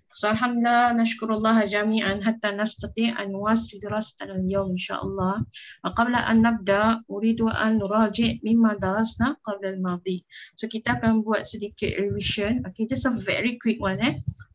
So alhamdulillah nashkurullah jami'an hatta nastati' an nuwasil dirasatana al-yawm insyaallah. Wa qabla an nabda uridu an nuraji' mimma darasna qabla al-madi. So kita akan buat sedikit revision. Okay, just a very quick one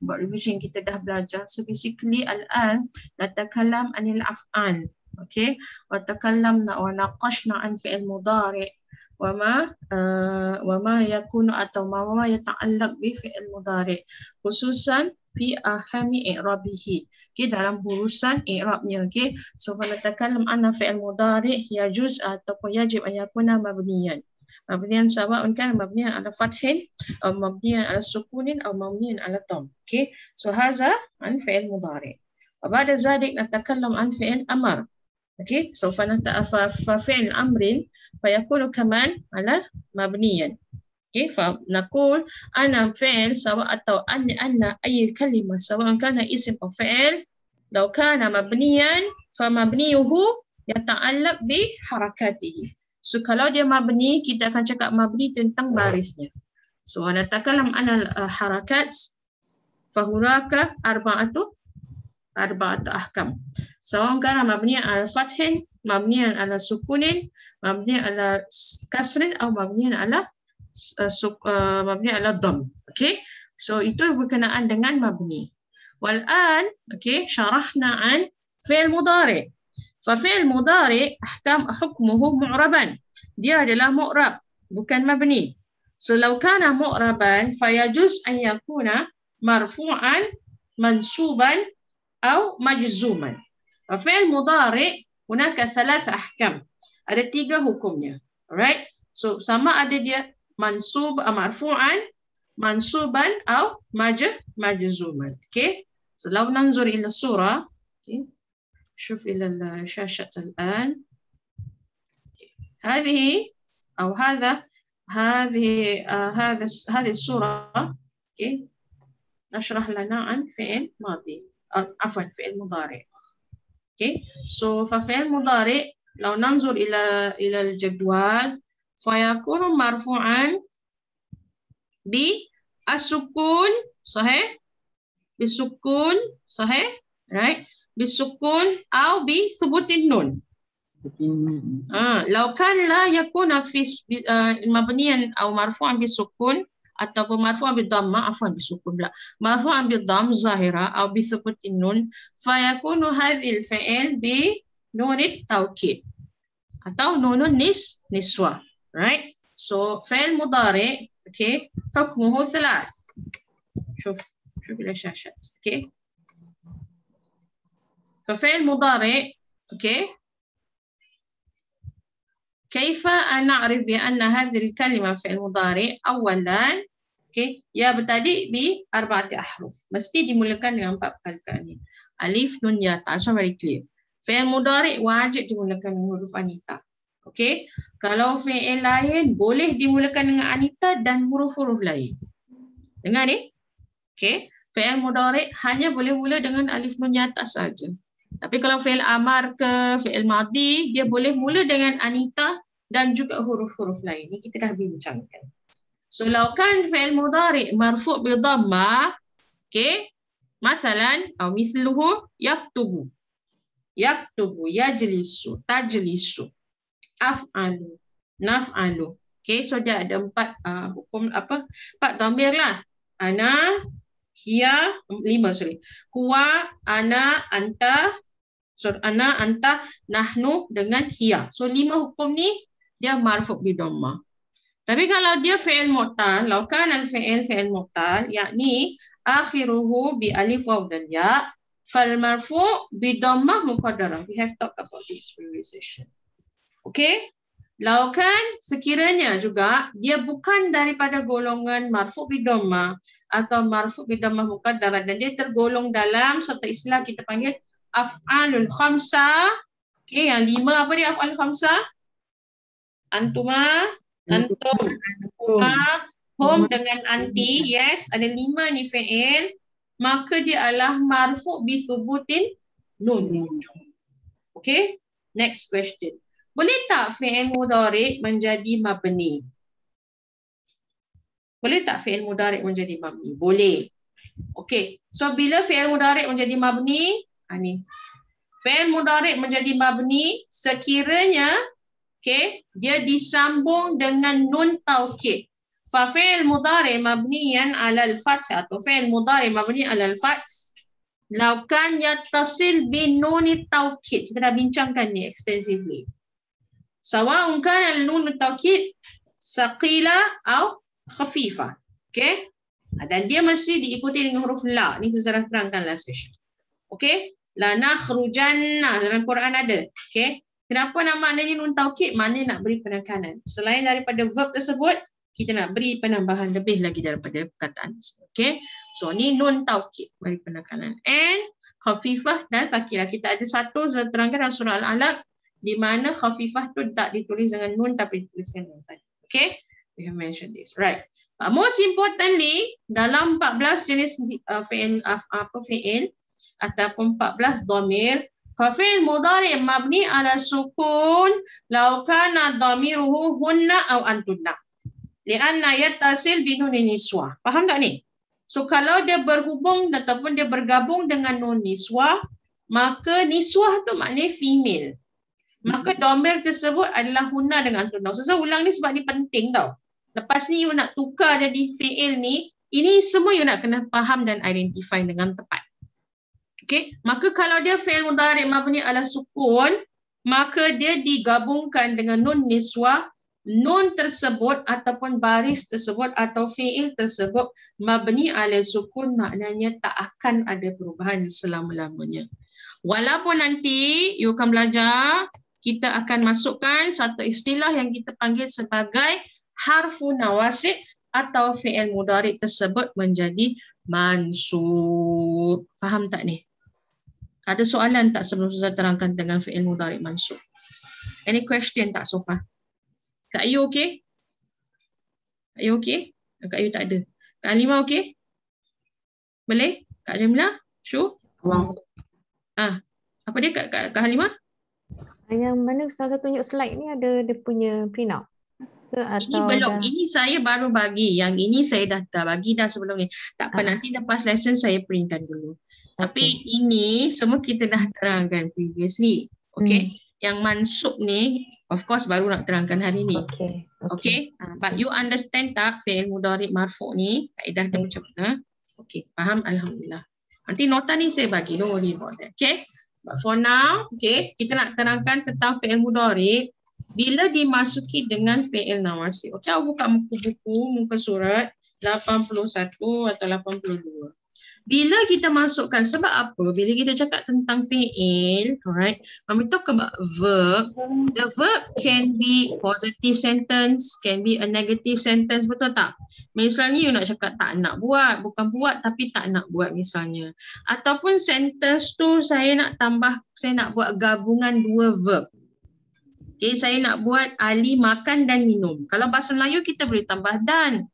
buat revision kita dah belajar. So basically al-an natakallam anil af'an. Okay, wa takallamna wa naqashna an fi'il mudari' wama yakunu atau ma yata'allaq bi fi'il mudari' khususan fi ahami i'rabihi. Okay, dalam urusan i'rabnya. Okay, so fa natakallam anna fi'il mudari' yajuz ataupun yajib an yakuna mabniyan. Mabniyan sawa'un kan mabniyan ala fathin atau mabniyan ala sukunin atau mabniyan ala dhamma. Okay, so hadza an fi'il mudari'. Wa ba'da zalik natakallam an fi'il amr. Okay, so fa fi'il amrin fayakunu kaman ala mabniyan. Okay, فنقول أنا فعل سواء أو أن أي كلمة سواء كان اسم أو فعل لو كان مبنيا فمبنيه يتعلق بحركاته. So kalau dia mabni, kita akan cakap mabni tentang barisnya. So natakallam an harakat fahunaka arba'atu ahkam. Sawa kana mabniyan ala fathin, mabniyan ala sukunin, mabniyan ala kasrin atau mabniyan ala mabni ala dhamm. Okay, so itu berkenaan dengan mabni. Wal'an, okay, syarahna an fi'il mudari'. Fa fi'il mudari' hukmuhu mu'raban. Dia adalah mu'rab, bukan mabni. So law kana mu'raban fayajuz an yakuna marfu'an, mansuban atau majzuman. Fa fi'il mudari' hunaka thalath ahkam. Ada 3 hukumnya. Alright? So sama ada dia mansub marfu'an, mansuban atau majzuman. Okay, so law nanzur ila surah. Okay, شوف إلى الشاشة الآن. هذه أو هذه الصورة. Okay, نشرح لنا عن فعل ماضي عفوا فعل مضارع. Okay, so فعل مضارع لو ننظر إلى الجدول فيكون مرفوعا بالسكون صحيح، بالسكون صحيح، right، بالسكون أو بثبوت النون. لو كان لا يكون في مبنيا أو مرفوعا بالسكون atau مرفوعا بالضمة عفوا بالسكون لا مرفوعا بالضم ظاهرة أو بثبوت النون فيكون هذه الفعل بنون التوكيد atau نون النسوة. Right, so فعل مضارع okay حكمه 3. شوف إلى الشاشة. Okay, ففعل مضارع okay كيف نعرف بأن هذه الكلمة فعل مضارع؟ أولا okay يبتدئ ب4 أحرف. Mesti dimulakan dengan 4 perkataan ini. Alif, nun, ya, ta. So very clear. Fi'il mudhari' wajib dimulakan dengan huruf anita. Okey, kalau fi'il lain boleh dimulakan dengan anita dan huruf-huruf lain. Dengar ni? Okey, fi'il mudhari' hanya boleh mula dengan alif nun ya ta saja. Tapi kalau fi'il amar ke fi'il madhi, dia boleh mula dengan anita dan juga huruf-huruf lain. Ini kita dah bincangkan. So, law kan fi'il mudhari' marfu' bi dhamma, okey, masalan atau misluhu yaktubu, yajlisu, tajlisu, af'alu, naf'alu. Okay, so dia ada 4 hukum 4 dhamir lah. Ana, hiya, 5 sorry. Huwa, ana, anta, ana, anta, nahnu dengan hiya. So 5 hukum ni dia marfu' bi dhamma. Tapi kalau dia fi'il mu'tal, law kana al-fi'il fi'il mu'tal, yakni akhiruhu bi alif waw dan ya, fal marfu' bi dhammah muqaddarah. We have talked about this previous session. Okay, laukan sekiranya juga dia bukan daripada golongan marfu' bi dhammah atau marfu' bi dhammah muqaddarah dan dia tergolong dalam satu istilah kita panggil af'alul khamsa. Okay, yang 5 apa dia af'alul khamsa? Antuma, antum, huma, hum dengan anti. Yes, ada 5 ni fi'il. Maka dia adalah marfu' bi thubutin nun. Okay, next question. Boleh tak fi'il mudhari' menjadi mabni? Boleh tak fi'il mudhari' menjadi mabni? Boleh. Okey. So bila fi'il mudhari' menjadi mabni, ni. Fi'il mudhari' menjadi mabni sekiranya dia disambung dengan nun taukid. Fa fi'il mudhari' mabniyan 'ala al-fath atau fi'il mudhari' mabni 'ala al-fath law kan yattasil bin nun taukid. Kita dah bincangkan ni extensively. Sawa'un kana al-nun taukid saqila atau khafifah. Okey? Dan dia mesti diikuti dengan huruf la. Ni saya terangkan last session. Okey? La nakhrujanna dalam Quran ada. Okey? Kenapa nama maknanya nun taukid? Maknanya nak beri penekanan. Selain daripada verb tersebut, kita nak beri penambahan lebih lagi daripada perkataan tersebut. Okey? So ni nun taukid, beri penekanan. And khafifah dan thaqilah. Kita ada satu saya terangkan dalam surah Al-Alaq di mana khafifah tu tak ditulis dengan nun tapi ditulis dengan nun tadi. Okay? We have mentioned this. Right. Most importantly, dalam 14 jenis fi'il ataupun 14 dhamir, fa fi'il mudhari' mabni 'ala sukun law kana dhamiruhu hunna aw antunna. Li'anna yattasil bi nun niswah. Faham tak ni? So kalau dia berhubung ataupun dia bergabung dengan nun niswah, maka niswah tu maknanya female. Maka dhamir tersebut adalah hunna dengan antunna. Saya ulang ni sebab ni penting tau. Lepas ni you nak tukar jadi fi'il ni, ini semua you nak kena faham dan identify dengan tepat. Okay? Maka kalau dia fi'il mudhari' mabni 'ala sukun, maka dia digabungkan dengan nun niswah. Nun tersebut ataupun baris tersebut atau fi'il tersebut mabni 'ala sukun maknanya tak akan ada perubahan selama-lamanya. Walaupun nanti you akan belajar, kita akan masukkan satu istilah yang kita panggil sebagai harfu nawasib atau fi'il mudhari' tersebut menjadi mansub. Faham tak ni? Ada soalan tak sebelum saya terangkan dengan fi'il mudhari' mansub? Any question tak so far? Kak Ayu okey? Kak Ayu okey? Kak Ayu tak ada. Kak Halimah okey? Boleh? Kak Jamilah? Sure? Apa dia Kak Halimah? Yang mana salah satu tunjuk slide ni ada dia punya print out? Ini belum. Ini saya baru bagi. Yang ini saya dah bagi dah sebelum ni. Tak apa, nanti lepas lesson saya printkan dulu. Tapi ini semua kita dah terangkan previously. Okay? Yang mansub ni, of course baru nak terangkan hari ni. Okay? But you understand tak fi'il mudhari' marfu' ni? Kaedah dia macam mana? Okay, faham? Alhamdulillah. Nanti nota ni saya bagi. Don't worry about that. Okay? But for now, okay, kita nak terangkan tentang fi'il mudhari' bila dimasuki dengan fi'il nawasib. Okay, aku buka buku, muka surat 81 atau 82. Bila kita masukkan, sebab apa? Bila kita cakap tentang fi'il, alright, when we talk about verb, the verb can be positive sentence, can be a negative sentence, betul tak? Misalnya you nak cakap tak nak buat, bukan buat tapi tak nak buat misalnya. Ataupun sentence tu saya nak buat gabungan dua verb. Okay, saya nak buat Ali makan dan minum. Kalau bahasa Melayu kita boleh tambah dan.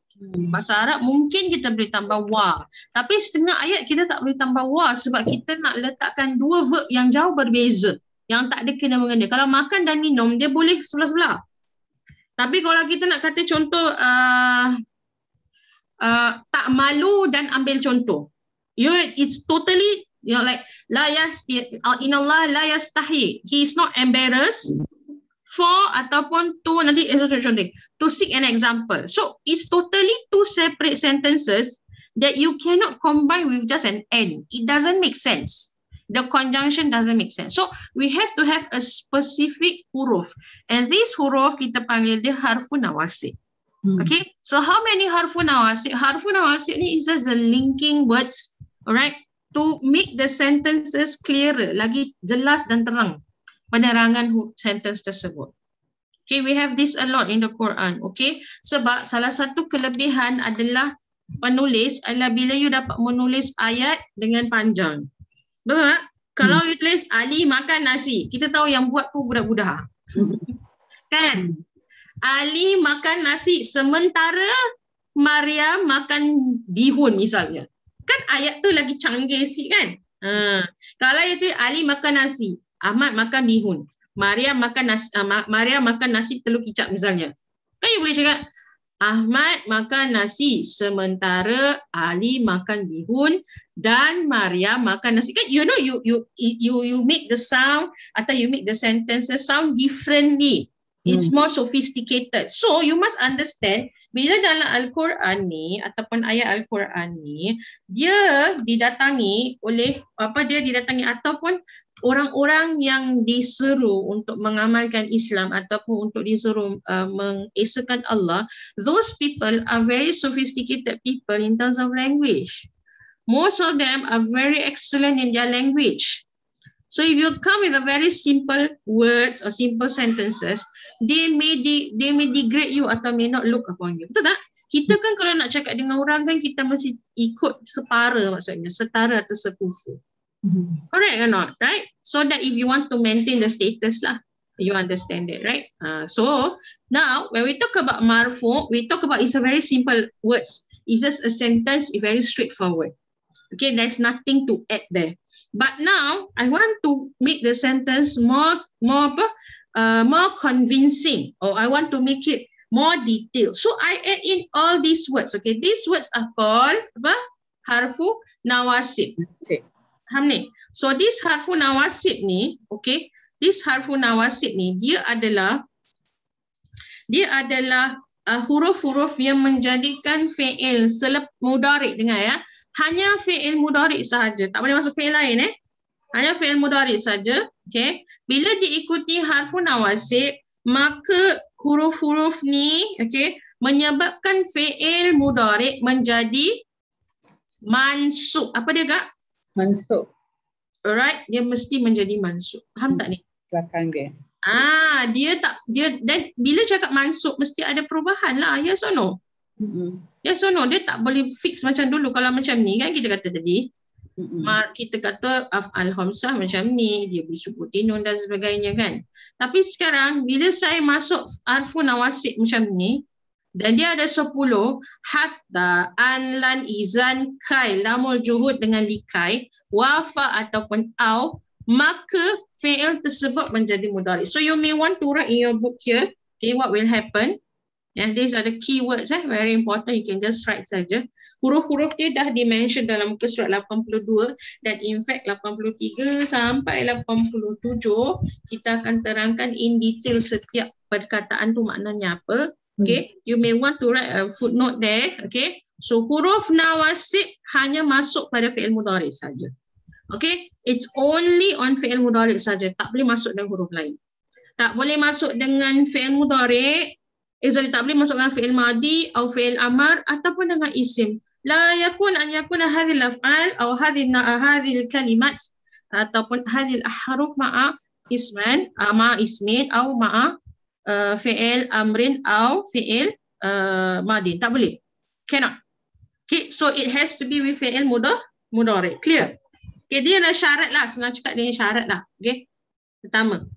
Bahasa Arab mungkin kita boleh tambah wa. Tapi setengah ayat kita tak boleh tambah wa sebab kita nak letakkan dua verb yang jauh berbeza. Yang tak ada kena-mengena. Kalau makan dan minum dia boleh sebelah-sebelah. Tapi kalau kita nak kata contoh tak malu dan ambil contoh. It's totally like inallah la yastahi. He is not embarrassed for ataupun to nanti to seek an example. So it's totally two separate sentences that you cannot combine with just an and. It doesn't make sense. The conjunction doesn't make sense. So we have to have a specific huruf. And this huruf kita panggil dia harfu nawasib. Okay. So how many harfu nawasib? Harfu nawasib ni is just the linking words, alright, to make the sentences clearer, lagi jelas dan terang penerangan sentence tersebut. Okay, we have this a lot in the Quran. Okay, sebab salah satu kelebihan adalah penulis adalah bila you dapat menulis ayat dengan panjang. Betul tak? Kalau you tulis Ali makan nasi, kita tahu yang buat tu budak-budak. Kan? Ali makan nasi sementara Maria makan bihun misalnya. Kan ayat tu lagi canggih sikit kan? Kalau itu Ali makan nasi, Ahmad makan bihun, Maria makan nasi telur kicap misalnya. Kan you boleh cakap Ahmad makan nasi sementara Ali makan bihun dan Maryam makan nasi. Kan you know you make the sound atau you make the sentences sound differently. It's more sophisticated. So you must understand bila dalam Al-Quran ni ataupun ayat Al-Quran ni dia didatangi oleh dia didatangi ataupun orang-orang yang diseru untuk mengamalkan Islam ataupun untuk diseru mengesakan Allah, those people are very sophisticated people in terms of language. Most of them are very excellent in their language. So if you come with a very simple words or simple sentences, they may degrade you atau may not look upon you. Betul tak? Kita kan kalau nak cakap dengan orang kan kita mesti ikut separa, maksudnya setara atau sekufu. Correct or not, right? So that if you want to maintain the status lah, you understand that, right? So now when we talk about marfu, we talk about it's a very simple words. It's just a sentence, it's very straightforward. Okay, there's nothing to add there. But now I want to make the sentence more convincing, or I want to make it more detailed. So I add in all these words. Okay, these words are called harfu nawasib. Faham ni? So this harfu nawasib ni, okay, this harfu nawasib ni dia adalah huruf-huruf yang menjadikan fi'il mudhari', dengar ya. Hanya fi'il mudhari' sahaja, tak boleh masuk fi'il lain Hanya fi'il mudhari' saja, okay. Bila diikuti harfu nawasib, maka huruf-huruf ni, okay, menyebabkan fi'il mudhari' menjadi mansub. Apa dia Kak? Mansub. Alright, dia mesti menjadi mansub. Faham tak ni? Belakang dia. Dia dan bila cakap mansub mesti ada perubahan lah. Yes or no? Yes or no? Dia tak boleh fix macam dulu. Kalau macam ni kan kita kata tadi. Kita kata af'al khamsah macam ni, dia bersubuti nun dan sebagainya kan. Tapi sekarang bila saya masuk harfu nawasib macam ni, dan dia ada 10, hatta, an, lan, izan, kai, lamul juhud dengan likai, wafa ataupun au, maka fi'il tersebut menjadi mudhari'. So you may want to write in your book here, okay, what will happen. These are the keywords, very important, you can just write saja. Huruf-huruf dia dah dimention dalam muka surat 82 dan in fact 83 sampai 87 kita akan terangkan in detail setiap perkataan tu maknanya apa. Okay, you may want to write a footnote there. Okay, so huruf nawasib hanya masuk pada fi'il mudhari' saja. Okay, it's only on fi'il mudhari' saja, tak boleh masuk dengan huruf lain. Tak boleh masuk dengan fi'il mudhari', tak boleh masuk dengan fi'il madi atau fi'il amar ataupun dengan isim. La yakun an yakuna hadhil af'al atau hadhil kalimat ataupun hadhil ahruf ma'a isman, ma'a ismin atau ma'a fi'il amrin atau fi'il madin. Tak boleh. Cannot. Okay, so it has to be with fi'il mudhari'. Clear? Okay, dia ada syarat lah. Senang cakap dia syarat lah. Okay. Pertama,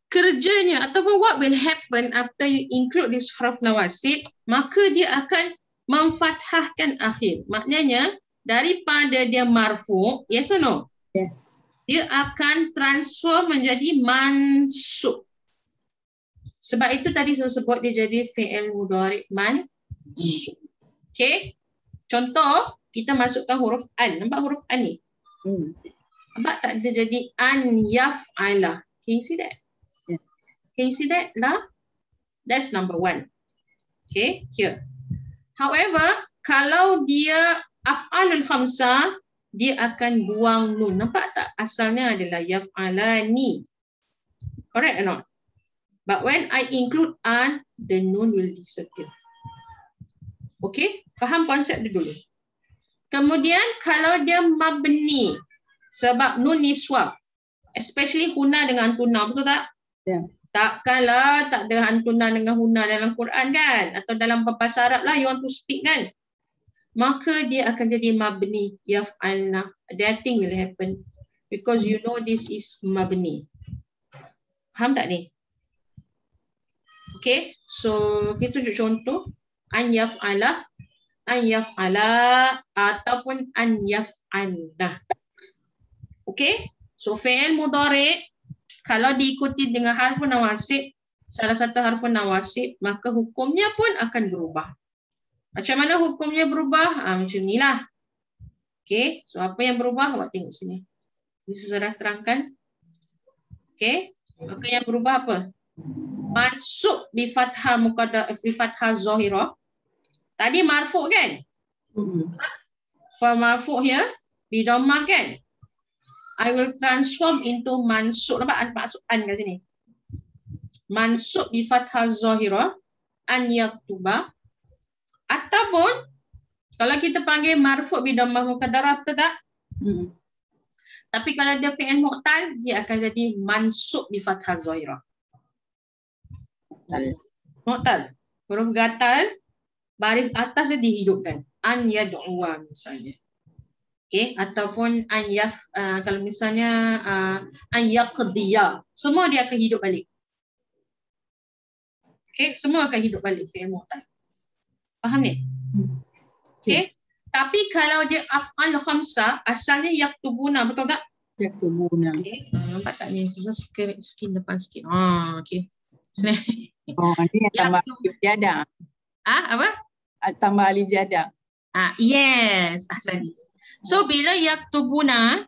kerjanya ataupun what will happen after you include this huruf nawasib, maka dia akan memfathahkan akhir. Maknanya daripada dia marfu, yes or no? Yes. Dia akan transfer menjadi mansub. Sebab itu tadi saya sebut dia jadi fi'il mudhari' mansub. Okay. Contoh, kita masukkan huruf an. Nampak huruf an ni? Nampak tak dia jadi an yaf'ala? Can you see that? Yeah. Can you see that? Lah? That's number 1. Okay, here. However, kalau dia af'alul khamsah, dia akan buang nun. Nampak tak? Asalnya adalah yaf'alani. Correct or not? But when I include an, the nun will disappear. Okay? Faham konsep dia dulu. Kemudian kalau dia mabni, sebab nun niswab, especially huna dengan tuna, betul tak? Ya. Takkanlah tak ada hantuna dengan huna dalam Quran kan? Atau dalam bahasa Arab lah you want to speak kan? Maka dia akan jadi mabni, yaf'alna. That thing will happen. Because you know this is mabni. Faham tak ni? Okay, so kita tunjuk contoh. An yaf'ala, ataupun an yaf'alna. Okay, so fi'il mudhari' kalau diikuti dengan harfu nawasib, salah satu harfun nawasib, maka hukumnya pun akan berubah. Macam mana hukumnya berubah? Macam ni lah. Okay, so apa yang berubah? Awak tengok sini. Ini saya dah terangkan. Okay, maka yang berubah apa? Mansub bi fathah muqaddar bi fathah zahirah. Tadi marfu' kan? Fa marfu' here bi dhammah kan? I will transform into mansub. Nampak maksud an kat sini? Mansub bi fathah zahirah an yaktuba, ataupun kalau kita panggil marfu' bi dhammah muqaddarah, betul tak? Tapi kalau dia fi'il mu'tal, dia akan jadi mansub bi fathah zahirah. Mu'tal. Huruf gatal, baris atas dia dihidupkan. An yad'uwa misalnya. Okay, ataupun kalau misalnya an yaqdiya, semua dia akan hidup balik. Okay, semua akan hidup balik fi'il mu'tal. Faham ni? Okay. Tapi kalau dia af'al khamsah, asalnya yaktubuna, betul tak? Yaktubuna. Okay. Nampak tak ni? Skin depan sikit. Okay. Oh, ni yang tambah alif ziyadah. Apa? Tambah alif ziyadah. Yes. Ahsan. So bila yaktubuna,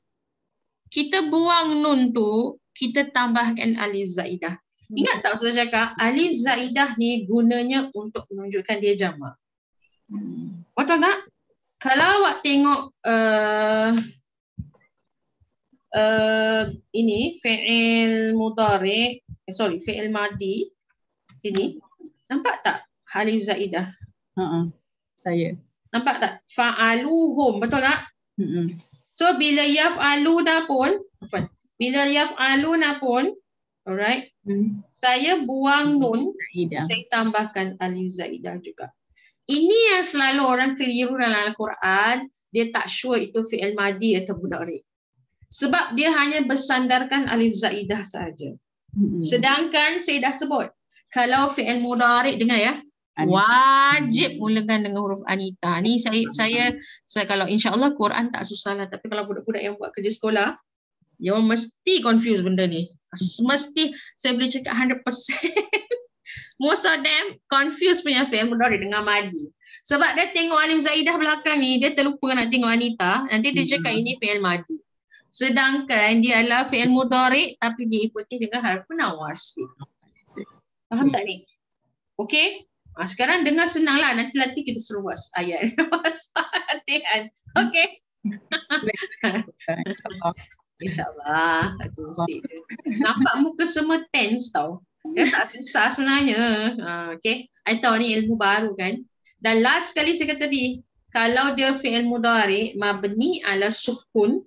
kita buang nun tu, kita tambahkan alif zaidah. Ingat tak saya cakap, alif zaidah ni gunanya untuk menunjukkan dia jamak. Betul tak? Kalau awak tengok ini fi'il mudhari', fi'il madi sini, nampak tak alif zaidah? Saya. Nampak tak? Fa'aluhum, betul tak? So bila yaf'aluna pun, alright, saya buang nun, saya tambahkan alif zaidah juga. Ini yang selalu orang keliru dalam Al-Quran, dia tak sure itu fi'il madi atau mudhari'. Sebab dia hanya bersandarkan alif zaidah saja. Sedangkan saya dah sebut, kalau fi'il mudhari', dengar ya, wajib mulakan dengan huruf anita. Ni saya kalau insya-Allah Quran tak susah lah, tapi kalau budak-budak yang buat kerja sekolah, dia mesti confuse benda ni. Mesti saya boleh cakap 100%. Most of them confuse punya fi'il mudhari' dengan madi. Sebab dia tengok alif zaidah belakang ni, dia terlupa nak tengok anita, nanti dia cakap ini fi'il madi. Sedangkan dia adalah fi'il mudhari' tapi diikuti dengan harfun nawasib. Faham tak ni? Okey? Sekarang dengar senanglah, nanti kita suruh buat ayat. Latihan. Okey. InsyaAllah. Nampak muka semua tense tau. Dia tak susah sebenarnya. Okey. I tahu ni ilmu baru kan. Dan last sekali saya kata tadi, kalau dia fi'il mudhari' mabni ala sukun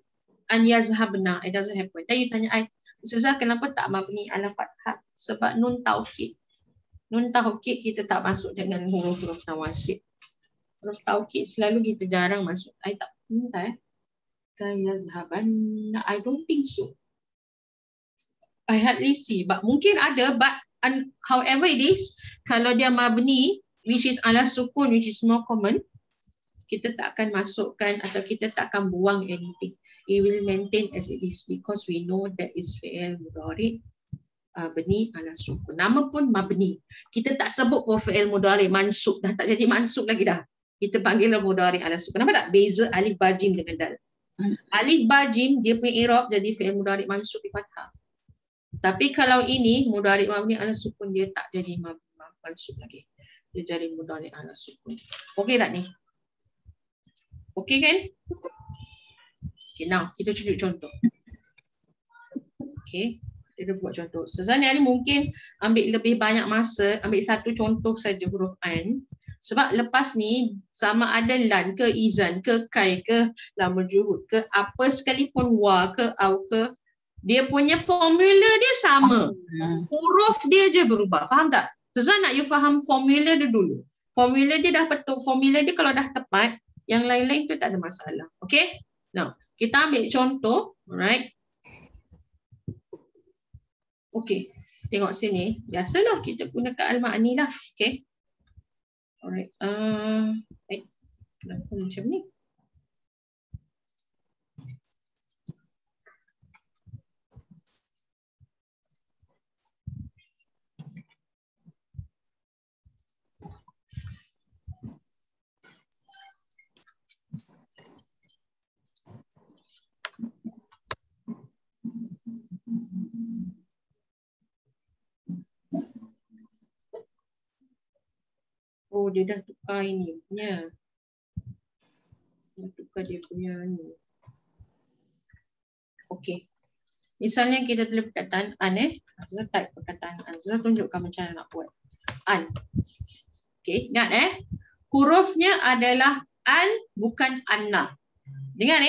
an yazhabna, it doesn't happen. Dan you tanya I, Ustazah kenapa tak mabni ala fathah? Sebab nun taukid. Nun taukid kita tak masuk dengan huruf-huruf nawasib. Huruf taukid selalu kita jarang masuk. I tak minta yazhabanna. I don't think so. I hardly see. But mungkin ada, but however it is, kalau dia mabni, which is ala sukun, which is more common, kita tak akan masukkan atau kita tak akan buang anything. It will maintain as it is because we know that is fi'il mudhari' mabni ala sukun. Nama pun mabni. Kita tak sebut pun fi'il mudhari' mansub. Dah tak jadi mansub lagi dah. Kita panggil mudhari' ala sukun. Nampak tak beza alif ba jim dengan dal? Alif ba jim dia punya i'rab jadi fi'il mudhari' mansub di fathah. Tapi kalau ini mudhari' mabni ala sukun, dia tak jadi mansub lagi. Dia jadi mudhari' ala sukun. Okey tak ni? Okey kan? Okay, now kita tunjuk contoh. Okay, kita buat contoh. Sebenarnya ni mungkin ambil lebih banyak masa, ambil satu contoh saja huruf an. Sebab lepas ni sama ada lan ke izan ke kai ke lam juhud ke apa sekalipun wa ke au ke, dia punya formula dia sama. Huruf dia je berubah. Faham tak? Sebenarnya nak you faham formula dia dulu. Formula dia dah betul. Formula dia kalau dah tepat, yang lain-lain tu tak ada masalah. Okay? Now, kita ambil contoh, alright. Okey, tengok sini. Biasalah kita gunakan al-ma'ni lah, okey. Alright. Kenapa macam ni? dia dah tukar ini punya. Dia tukar dia punya ni. Okey. Misalnya kita tulis perkataan an Azizah type perkataan an. Azizah tunjukkan macam mana nak buat. An. Okey, ingat hurufnya adalah an, bukan anna. Dengar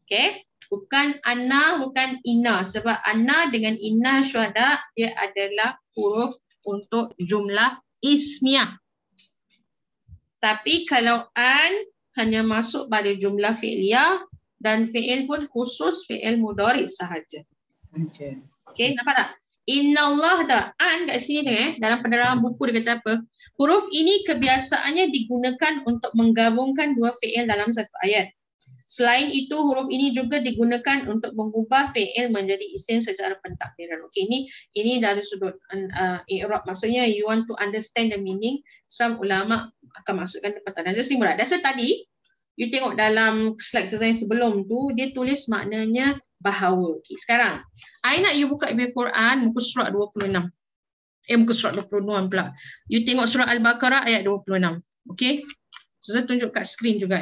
okey. Bukan anna, bukan inna. Sebab anna dengan inna syuhada dia adalah huruf untuk jumlah ismiyah. Tapi kalau an hanya masuk pada jumlah fi'liyah dan fi'il pun khusus fi'il mudhari sahaja. Okey, nampak tak? Innallah tak? An kat sini dalam penerangan buku dia kata apa? Huruf ini kebiasaannya digunakan untuk menggabungkan dua fi'il dalam satu ayat. Selain itu, huruf ini juga digunakan untuk mengubah fi'il menjadi isim secara pentakdiran. Okey, ini dari sudut i'rab. Maksudnya you want to understand the meaning. Some ulama akan masukkan tempatan dasar murad. Dasar tadi, you tengok dalam slide saya sebelum tu, dia tulis maknanya bahawa. Okey, sekarang I nak you buka Al-Quran muka surat 26. Muka surat 26 pula. You tengok surah Al-Baqarah ayat 26. Okey. Saya tunjuk kat skrin juga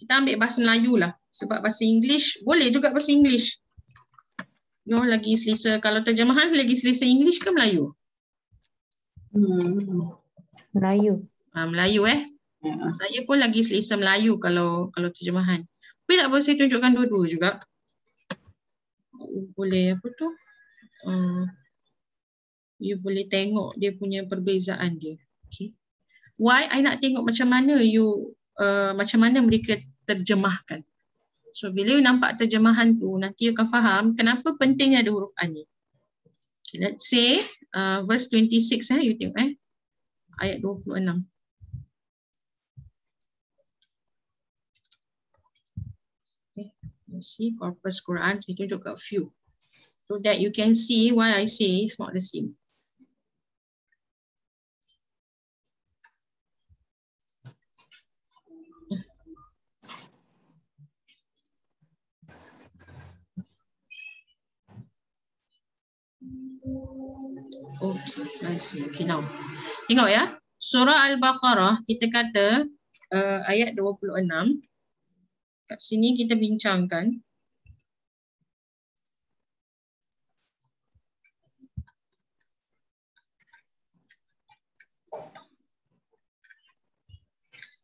Kita ambil bahasa Melayu lah. Sebab bahasa English, boleh juga bahasa English. You lagi selesa, kalau terjemahan lagi selesa English ke Melayu? Melayu. Melayu Saya pun lagi selesa Melayu kalau terjemahan. Tapi tak boleh saya tunjukkan dua-dua juga. Boleh apa tu? You boleh tengok dia punya perbezaan dia. Okay. Why? I nak tengok macam mana macam mana mereka terjemahkan. So bila you nampak terjemahan tu, nanti you akan faham kenapa pentingnya ada huruf an ni. Okay, let's say verse 26 you tengok ayat 26. Okay, let's see corpus Quran, saya tunjuk kat few. So that you can see why I say it's not the same. Okay, I see. Okay, now. Tengok Surah Al-Baqarah, kita kata ayat 26. Kat sini kita bincangkan.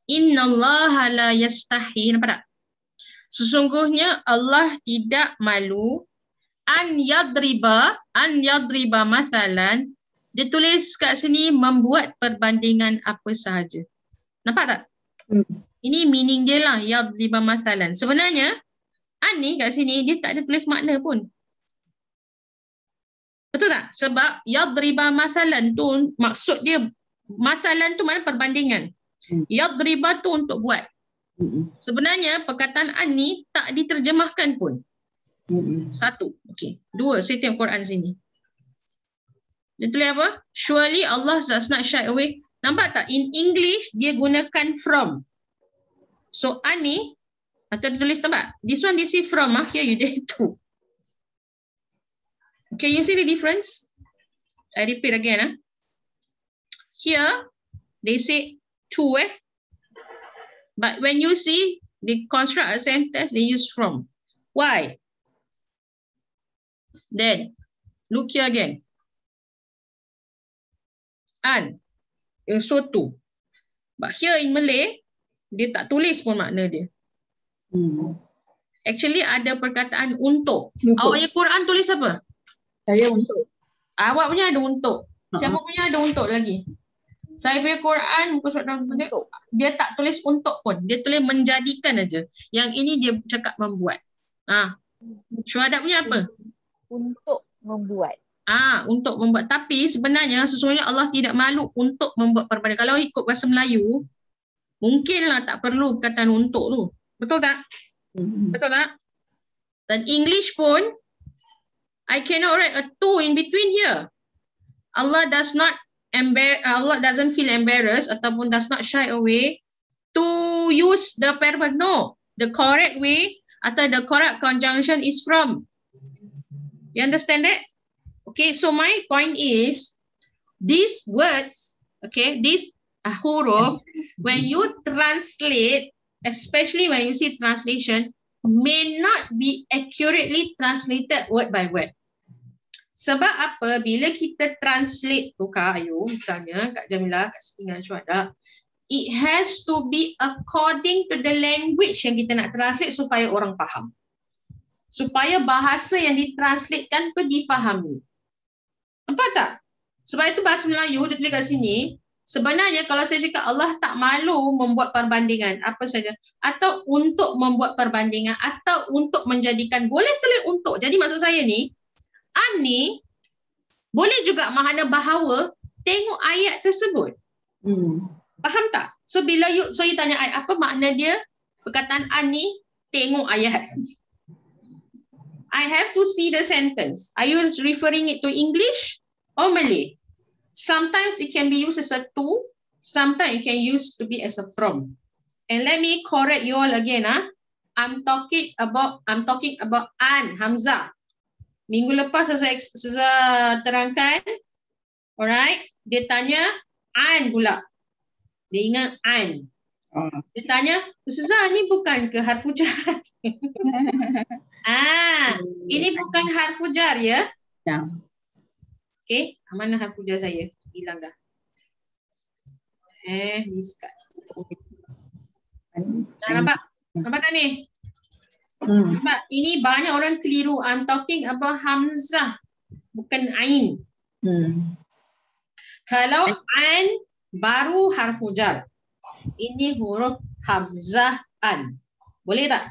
Innallaha la yastahi. Nampak tak? Sesungguhnya Allah tidak malu an yadriba masalan. Dia tulis kat sini membuat perbandingan apa sahaja. Nampak tak? Ini meaning dia lah, yadriba masalan. Sebenarnya an ni kat sini dia tak ada tulis makna pun. Betul tak? Sebab yadriba masalan tu maksud dia, masalan tu mana perbandingan. Yadriba tu untuk buat. Sebenarnya perkataan an ni tak diterjemahkan pun. Satu. Okey. Dua, saya tengok Quran sini. Dia tulis apa? Surely Allah does not shy away. Nampak tak? In English, dia gunakan from. So, an ni, atau dia tulis, nampak? This one, they say from. Here, you did to. Can you see the difference? I repeat again. Here, they say to. But when you see, they construct a sentence, they use from. Why? Then, look here again. An. So to. But here in Malay, dia tak tulis pun makna dia. Actually ada perkataan untuk. Awak Quran tulis apa? Saya untuk. Awak punya ada untuk. Siapa punya ada untuk lagi? Saya punya Quran, muka surat untuk. Dia tak tulis untuk pun. Dia tulis menjadikan aja. Yang ini dia cakap membuat. Syuhada punya apa? Untuk membuat. Untuk membuat. Tapi sebenarnya sesungguhnya Allah tidak malu untuk membuat perbandingan. Kalau ikut bahasa Melayu, mungkinlah tak perlu perkataan untuk tu. Betul tak? Betul tak? Dan English pun, I cannot write a to in between here. Allah doesn't feel embarrassed ataupun does not shy away to use the verb. No. The correct way atau the correct conjunction is from. You understand that? Okay, so my point is, these words Okay, this huruf, when you translate, especially when you see translation, may not be accurately translated word by word. Sebab apa? Bila kita translate tu Kak Ayu, misalnya Kak Jamilah, Kak Siti dengan Syuhada, it has to be according to the language yang kita nak translate supaya orang faham. Supaya bahasa yang ditranslatekan tu difahami. Nampak tak? Sebab itu bahasa Melayu dia tulis kat sini, sebenarnya kalau saya cakap Allah tak malu membuat perbandingan apa saja, atau untuk membuat perbandingan, atau untuk menjadikan, boleh tulis untuk. Jadi maksud saya ni, ni boleh juga makna bahawa tengok ayat tersebut. Faham tak? So bila you tanya ayat apa makna dia, perkataan ni tengok ayat. I have to see the sentence. Are you referring it to English or Malay? Sometimes it can be used as a to, sometimes it can use to be as a from. And let me correct you all again. I'm talking about an, Hamzah. Minggu lepas saya terangkan, alright, dia tanya an pula. Dia ingat an. Dia tanya, Ustazah ni bukan ke harfu jar? Ini bukan harfu jar ya? Ya. Okay, mana harfu jar saya? Hilang dah. Ni sekat. Nampak? Nampak tak ni? Sebab ini banyak orang keliru. I'm talking about Hamzah, bukan Ain. Kalau An baru harfu jar. Ini huruf Hamzah An. Boleh tak?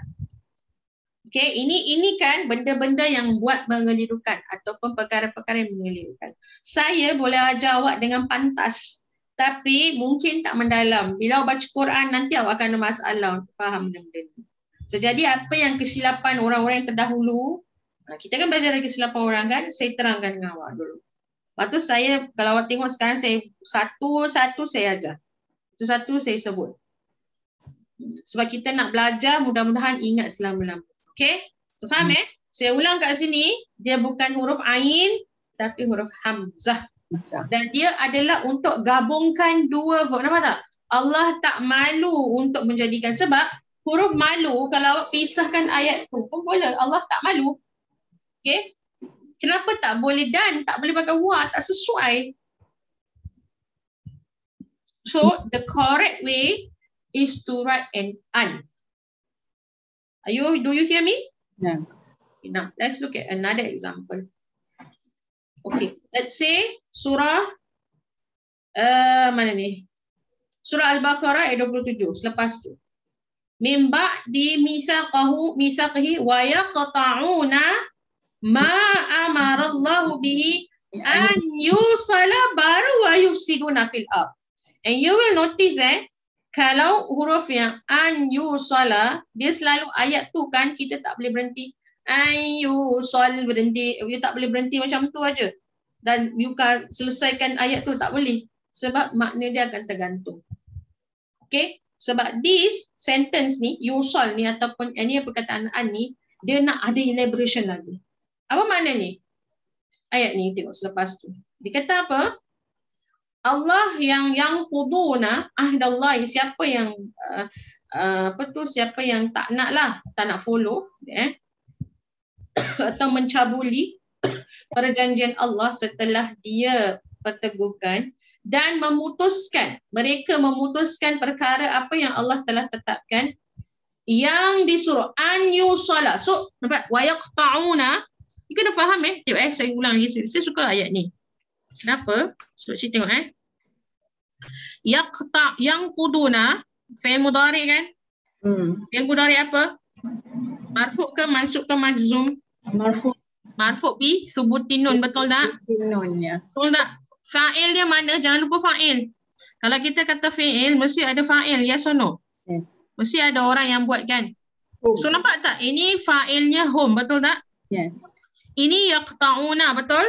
Okay, ini kan benda-benda yang buat mengelirukan ataupun perkara-perkara yang mengelirukan. Saya boleh ajar awak dengan pantas, tapi mungkin tak mendalam. Bila awak baca Quran, nanti awak akan ada masalah untuk faham benda ni. So, jadi apa yang kesilapan orang-orang yang terdahulu, kita kan belajar dari kesilapan orang kan, saya terangkan dengan awak dulu. Lepas tu saya, kalau awak tengok sekarang, saya satu-satu saya ajar. Satu-satu saya sebut. Sebab kita nak belajar, mudah-mudahan ingat selama-lamanya. Okay? So, faham Saya ulang kat sini, dia bukan huruf Ain, tapi huruf Hamzah. Dan dia adalah untuk gabungkan dua verb. Nampak tak? Allah tak malu untuk menjadikan. Sebab huruf malu, kalau awak pisahkan ayat tu pun boleh. Allah tak malu. Okay? Kenapa tak boleh dan tak boleh pakai wa? Tak sesuai. So, the correct way is to write an. Do you hear me? Yeah. Now, let's look at another example. Okay, let's say surah, mana ni? Surah Al-Baqarah ayat 27, selepas tu. Min ba'di mithaqihi wa yaqta'una ma amarallahu bihi an yusala baru wa yufsiduna fil ard. And you will notice kalau huruf yang an yusala, dia selalu ayat tu kan kita tak boleh berhenti. An yusal berhenti, you tak boleh berhenti macam tu aja. Dan you kan selesaikan ayat tu tak boleh. Sebab makna dia akan tergantung. Okay? Sebab this sentence ni, yusal ni ataupun ni perkataan an ni, dia nak ada elaboration lagi. Apa makna ni? Ayat ni tengok selepas tu. Dia kata apa? Allah yang quduna ahdallah, siapa yang siapa yang tak nak follow atau mencabuli perjanjian Allah setelah dia perteguhkan dan mereka memutuskan perkara apa yang Allah telah tetapkan yang disuruh an yusala. So nampak wa yaqta'una, you kena faham tengok saya ulang lagi, saya suka ayat ni. Kenapa? Sebab saya tengok yaqta' yang quduna fi'il mudhari kan? Fi'il mudhari apa? Marfu' ke mansub ke majzum? Marfu' bi subutin nun, betul tak? Nun ya. Betul tak? Fa'il dia mana? Jangan lupa fa'il. Kalau kita kata fi'il, mesti ada fa'il, yes or no? Yes. Mesti ada orang yang buat kan? So nampak tak? Ini fa'ilnya hum, betul tak? Yes. Ini yaqta'una, betul?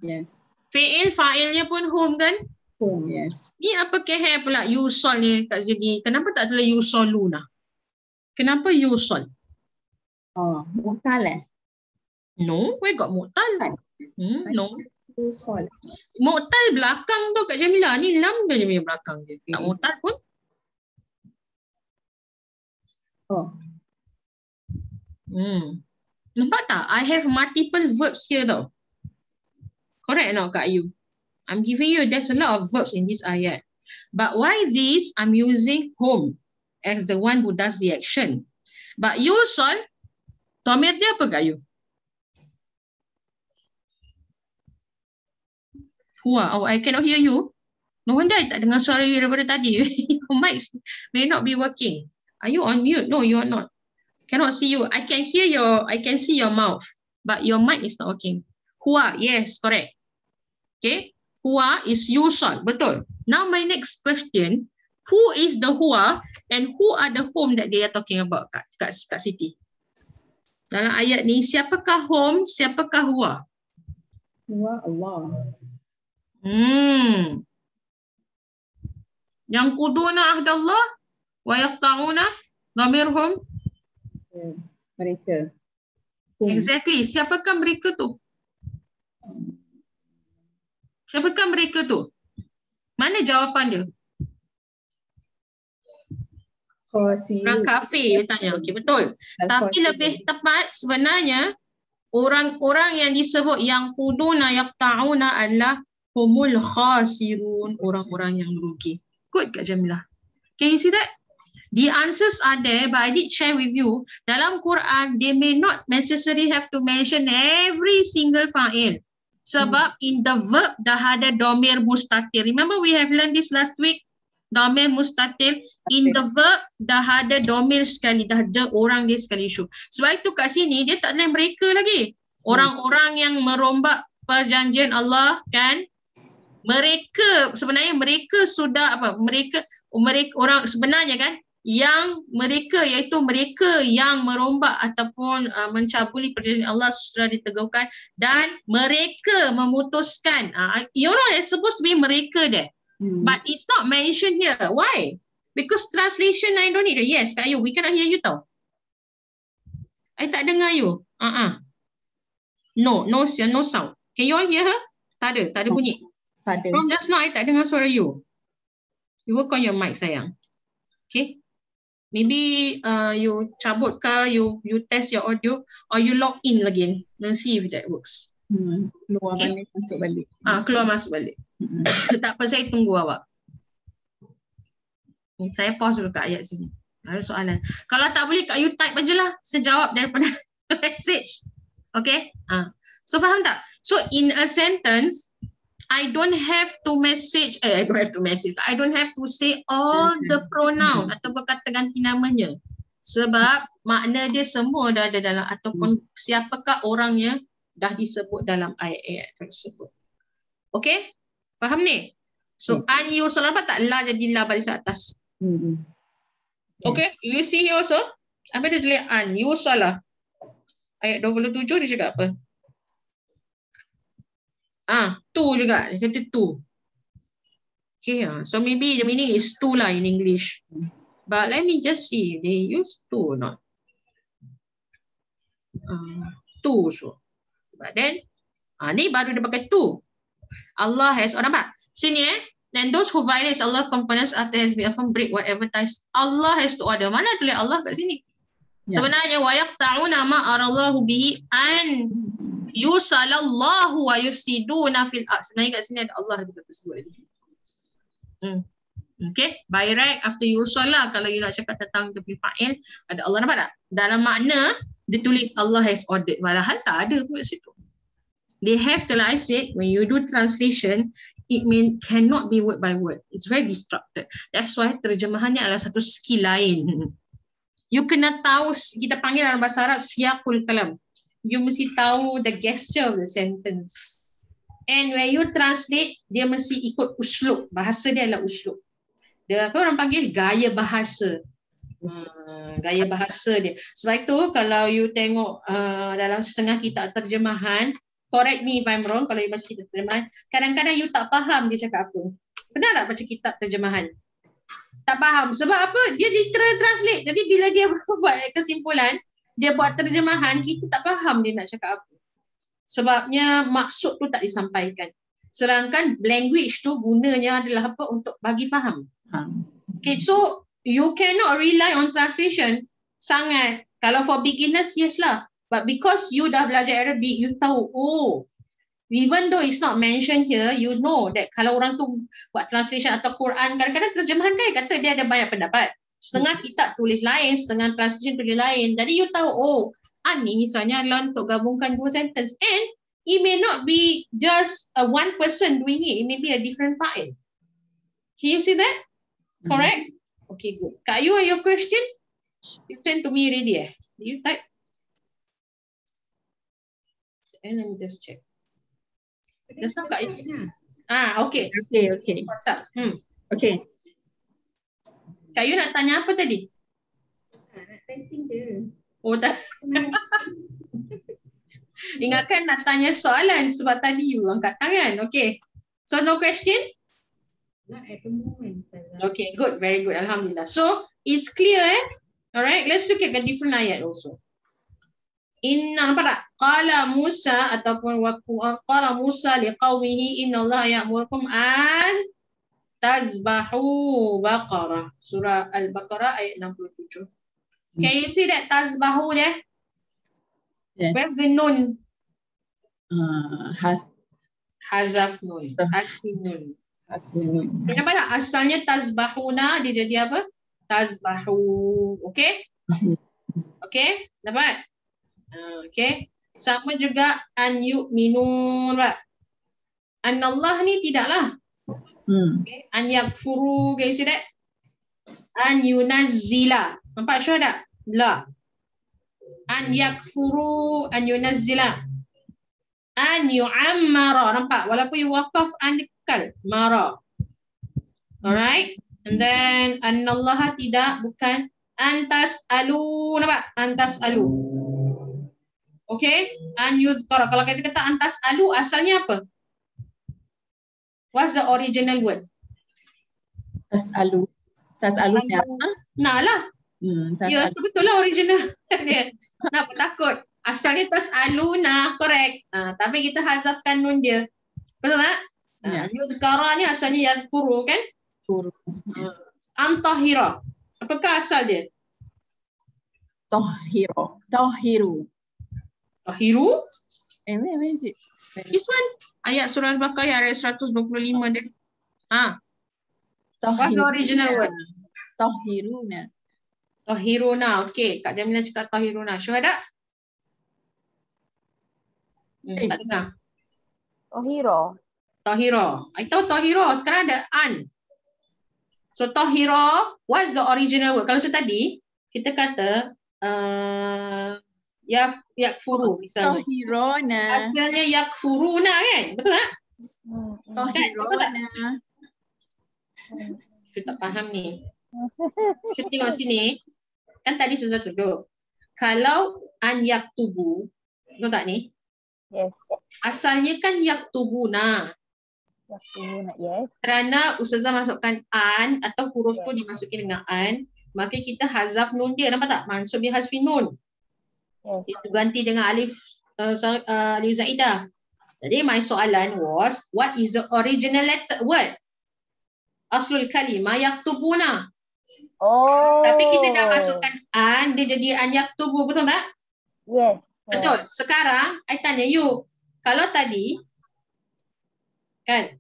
Yes. Fi'il, fa'ilnya pun hum kan? Hum, yes. Ni apa keheh pula yusol ni kat sini? Kenapa tak tulis yusoluna? Kenapa yusol? Oh, mu'tal No, where got mu'tal? No. Yusol. Mu'tal belakang tu Kak Jamila. Ni lam dia punya belakang je. Tak mu'tal pun. Oh, Nampak tak? I have multiple verbs here tau. Correct or not Kak Ayu? I'm giving you, there's a lot of verbs in this ayat. But why this? I'm using home as the one who does the action. But Yusol, Tomir dia apa Kak Ayu? Huwa. Oh, I cannot hear you. No wonder I tak dengar suara you daripada tadi. Your mic may not be working. Are you on mute? No, you are not. Cannot see you. I can see your mouth, but your mic is not working. Huwa, yes, correct. Okay, huwa is Yusol, betul. Now my next question, who is the huwa and who are the home that they are talking about kat Siti? Dalam ayat ni, siapakah home, siapakah huwa? Huwa Allah. Yang quduna ahdallah wa yaqta'una dhamirhum. Mereka. Exactly. Siapakah mereka tu? Siapakah mereka tu? Mana jawapan dia? Orang kafir dia tanya. Okey, betul. Tapi lebih tepat sebenarnya orang-orang yang disebut yang quduna yaqta'una adalah humul khasirun, orang-orang yang rugi. Good Kak Jamilah. Can you see that? The answers are there, but I did share with you. Dalam Quran, they may not necessarily have to mention every single fa'il. Sebab in the verb dah ada domir mustatir. Remember we have learned this last week? Domir mustatir. In the verb dah ada domir sekali. Dah ada orang dia sekali show. Sebab itu kat sini dia tak ada mereka lagi. Orang-orang yang merombak perjanjian Allah kan. Mereka sebenarnya mereka sudah apa? Mereka orang sebenarnya kan yang mereka iaitu mereka yang merombak ataupun mencabuli perjanjian Allah sudah diteguhkan dan mereka memutuskan. You know it's supposed to be mereka there. But it's not mentioned here. Why? Because translation I don't need it. Yes, Kak Ayu, we cannot hear you tau. I tak dengar you. No sound. Can you all hear her? Tak ada bunyi. From just now I tak dengar suara you. You work on your mic sayang. Okay. Maybe you cabut ke, you test your audio or you log in again and see if that works. Keluar balik, masuk balik. Keluar masuk balik. Tak apa, saya tunggu awak. Saya pause dulu kat ayat sini. Ada soalan. Kalau tak boleh Kak Ayu type je lah. Saya jawab daripada message. Okay. So faham tak? So in a sentence, I don't have to I don't have to say all the pronoun ataupun kata ganti namanya. Sebab makna dia semua dah ada dalam ataupun siapakah orangnya dah disebut dalam ayat-ayat tersebut. Okay? Faham ni? So an yusol apa tak la jadi la baris atas. Okay? You see here also? Apa dia tulis an yusol lah. Ayat 27 dia cakap apa? Tu juga. Dia kata tu. Okay, so maybe the meaning is tu lah in English. But let me just see if they use tu or not. Tu so. But then, ni baru dia pakai tu. Allah has, nampak? Sini then those who violate Allah components after has been often break whatever ties. Allah has to order. Mana tulis Allah kat sini? Sebenarnya wa yaqta'una ma arallahu bihi an yusalallahu wa yufsiduna fil ard. Sebenarnya kat sini ada Allah juga tersebut. Okay, by right after yusal lah kalau you nak cakap tentang the fa'il ada Allah, nampak tak? Dalam makna dia tulis Allah has ordered, padahal tak ada pun kat situ. They have to, like I said, when you do translation it cannot be word by word. It's very disrupted. That's why terjemahannya adalah satu skill lain. You kena tahu, kita panggil dalam bahasa Arab siyaqul kalam. You mesti tahu the gesture of the sentence. And when you translate, dia mesti ikut uslub. Bahasa dia adalah uslub. Dia apa orang panggil gaya bahasa. Gaya bahasa dia. Sebab itu kalau you tengok dalam setengah kitab terjemahan, correct me if I'm wrong, kalau you baca kitab terjemahan, kadang-kadang you tak faham dia cakap apa. Pernah tak baca kitab terjemahan? Tak faham. Sebab apa? Dia translate. Jadi bila dia buat kesimpulan, dia buat terjemahan, kita tak faham dia nak cakap apa. Sebabnya maksud tu tak disampaikan. Sedangkan language tu gunanya adalah apa? Untuk bagi faham. Okay, so you cannot rely on translation sangat. Kalau for beginners, yes lah. But because you dah belajar Arabic, you tahu, oh, even though it's not mentioned here, you know that kalau orang tu buat translation atau Quran, kadang-kadang terjemahan kan kata dia ada banyak pendapat. Setengah kitab tulis lain, setengah translation tulis lain. Jadi you tahu, oh, ni misalnya adalah untuk gabungkan dua sentence. And it may not be just one person doing it. It may be a different file. Can you see that? Correct? Okay, good. Kak Yu, your question? You send to me already Did you type? And let me just check. Just now Kak Yu. Okay. Okay. WhatsApp. Okay. Kak Yu nak tanya apa tadi? Nak testing je. Oh, tak. Ingatkan nak tanya soalan sebab tadi you angkat tangan. Okay. So no question? Not at the moment. Okay, good. Very good. Alhamdulillah. So it's clear Alright, let's look at the different ayat also. Inna, nampak tak? Qala Musa ataupun qala Musa liqaumihi innallaha ya'murukum an tazbahu baqarah. Surah Al-Baqarah ayat 67. Can you see that tazbahu there? Yes. Where's the nun? Has Hazaf nun. Asli nun. been. Nampak tak? Asalnya tazbahuna, dia jadi apa? Tazbahu. Okay? Okay? Dapat? Okay. Sama juga an yu'minun. An Allah ni tidaklah. Okay. An yakfuru. Can you see that? An yunazzila. Nampak syuhada? La. An yakfuru. An yunazzila. An yu'ammara. Nampak? Walaupun you wakaf an dikal. Mara. Alright? And then anallaha tidak, bukan antas alu. Nampak? Antas alu. Okay? An yuzkara. Kalau kita kata antas alu, asalnya apa? What's the original word? Tas'alu. Tas'alu ni apa? Nah lah. Ya, Tas'alu. betul lah original. Kenapa takut? Asalnya tas'aluna, correct. Tapi kita hazafkan nun dia. Betul tak? Ya. Yuzkara ni asalnya yazkuru kan? Yes. Antahira. Apakah asal dia? Tahiru. Tahiru. Tahiru? Where is it? This one. Ayat surah Al-Baqarah ayat 125 dia. What's the original word? Tahiruna. Tahiruna. Okay. Kak Jamila cakap tahiruna. Syuhada? Tak dengar. Tahira. Tahira. I tahu tahira. Sekarang ada an. So tahira, what's the original word? Kalau macam tadi, kita kata yakfuru misalnya. Tahiruna. Asalnya yakfuruna kan? Betul tak? Tahiruna. Saya tak faham ni. Saya tengok sini. Kan tadi sesuatu tu. Kalau an yaktubu, betul tak ni? Yes. Asalnya kan yaktubuna. Yes. Kerana Ustazah masukkan an atau huruf tu dimasuki dengan an, maka kita hazaf nun dia. Nampak tak? Mansub bi hazfi nun. Yes. Itu ganti dengan alif alif zaidah. Jadi my soalan was, what is the original letter word? Aslul kalimah yaktubuna. Oh. Tapi kita dah masukkan an, dia jadi an yaktubu, betul tak? Yes. Betul. Sekarang I tanya you, kalau tadi kan?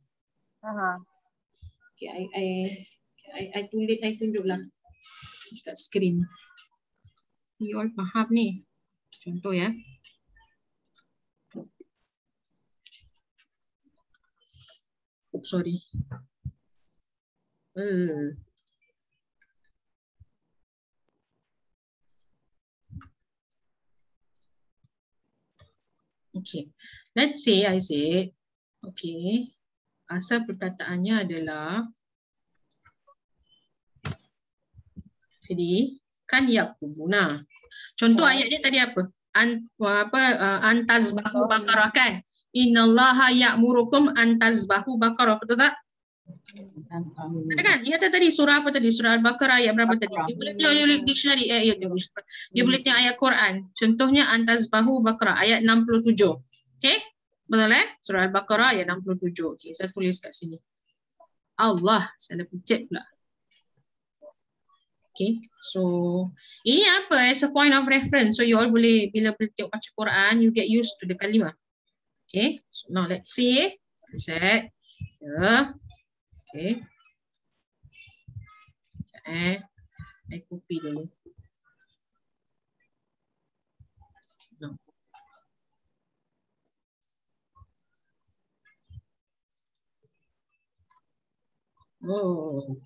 Okay, I tunjuklah kat skrin. You all faham ni. Contoh ya. Oh, sorry. Okay. Let's say I say, okay. Asal perkataannya adalah, jadi kan yakubuna. Contoh ayat dia tadi apa? Antazbahu baqarah kan? Innallaha ya'murukum antazbahu baqarah. Betul tak? Ada kan? Ingat tadi surah apa tadi? Surah Al-Baqarah ayat berapa tadi? You boleh tengok dictionary you boleh tengok ayat Quran. Contohnya antazbahu baqarah ayat 67. Okay, betul Surah Al-Baqarah ayat 67. Okay, saya tulis kat sini. Allah, saya dah pencet pula. Okay, so ini apa as a point of reference. So you all boleh, bila tengok baca Quran, you get used to the kalimah. Okay, so now let's see. Set. Yeah. Okay. I copy dulu. No. Oh.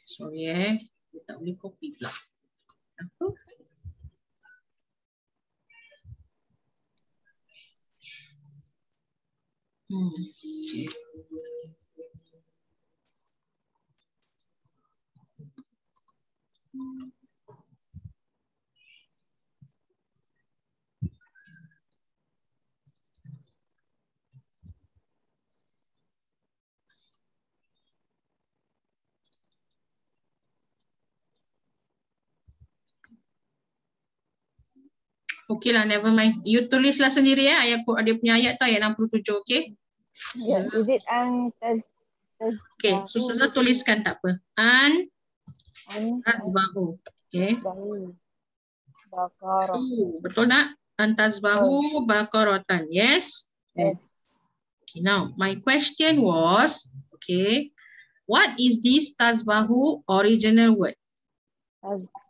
Sorry dia tak boleh copy pula. Apa? Okay. Okay lah, never mind. You tulislah sendiri ayat dia punya ayat tu ayat 67, okay? Yeah, is it Okay, so Ustazah tuliskan tak apa. Tazbahu. Okay. Baqarah. Betul tak? Tazbahu baqaratan. Yes? Yes. Okay, now my question was, okay, what is this tazbahu original word?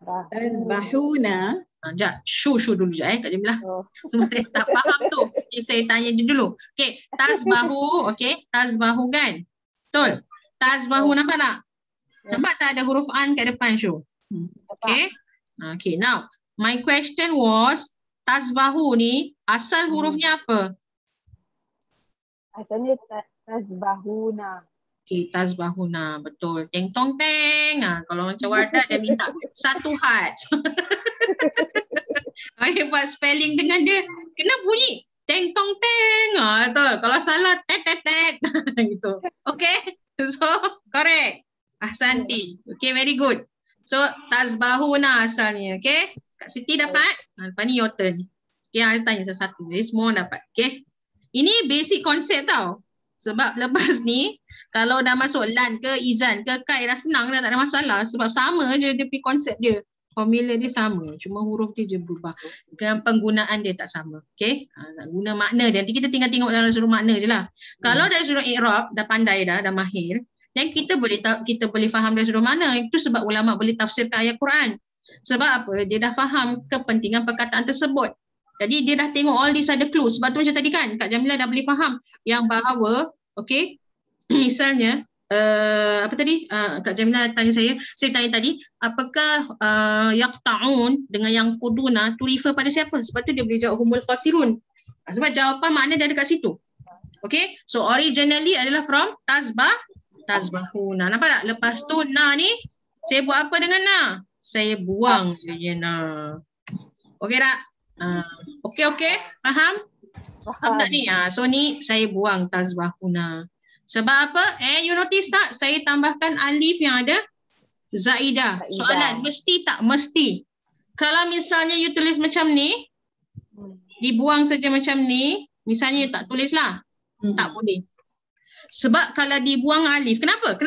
Tazbahuna. Sekejap, shu dulu je Kak Jamilah. Oh. Semua dia tak faham tu. Okay, saya tanya dia dulu. Okay, tazbahu, okay, tazbahu kan? Betul. Tazbahu nampak tak? Nampak tak ada huruf an kat depan shu? Okay. Okay, now my question was, tazbahu ni asal hurufnya apa? Asalnya tazbahuna. Okay, tazbahuna. Betul. Teng tong teng. Kalau macam Wardah dia minta satu heart. Saya buat spelling dengan dia. Kena bunyi teng tong teng. Betul. Kalau salah tet tet tet. Gitu. Okay. So, correct. Ahsanti. Okay, very good. So, tazbahuna asalnya. Okay. Kak Siti dapat? Lepas ni your turn. Okay, saya tanya satu-satu. Jadi semua dapat. Okay. Ini basic konsep tau. Sebab lepas ni, kalau dah masuk lan ke izan ke kai dah senang dah, tak ada masalah. Sebab sama je dia punya konsep dia. Formula dia sama. Cuma huruf dia je berubah. Dan penggunaan dia tak sama. Okay. Nak guna makna dia. Nanti kita tinggal tengok dalam sudut makna je lah. Kalau dari sudut i'rab, dah pandai dah mahir. Dan kita boleh faham dari sudut makna. Itu sebab ulama boleh tafsirkan ayat Quran. Sebab apa? Dia dah faham kepentingan perkataan tersebut. Jadi dia dah tengok all this ada clue. Sebab tu macam tadi kan, Kak Jamilah dah boleh faham yang bahawa, okay, misalnya, apa tadi, Kak Jamilah tanya saya tanya tadi, apakah yaqta'un dengan yang quduna tu refer pada siapa? Sebab tu dia boleh jawab humul khasirun. Sebab jawapan makna dia ada kat situ. Okay, so originally adalah from tazbahuna. Nampak tak? Lepas tu na ni, saya buat apa dengan na? Saya buang dia na. Okay tak? Okay, faham? Faham tak ni? So ni saya buang tazbahuna. Sebab apa? You notice tak? Saya tambahkan alif yang ada zaidah. Soalan, mesti tak? Mesti. Kalau misalnya you tulis macam ni, dibuang saja macam ni, misalnya tak tulislah. Tak boleh. Sebab kalau dibuang alif, kenapa?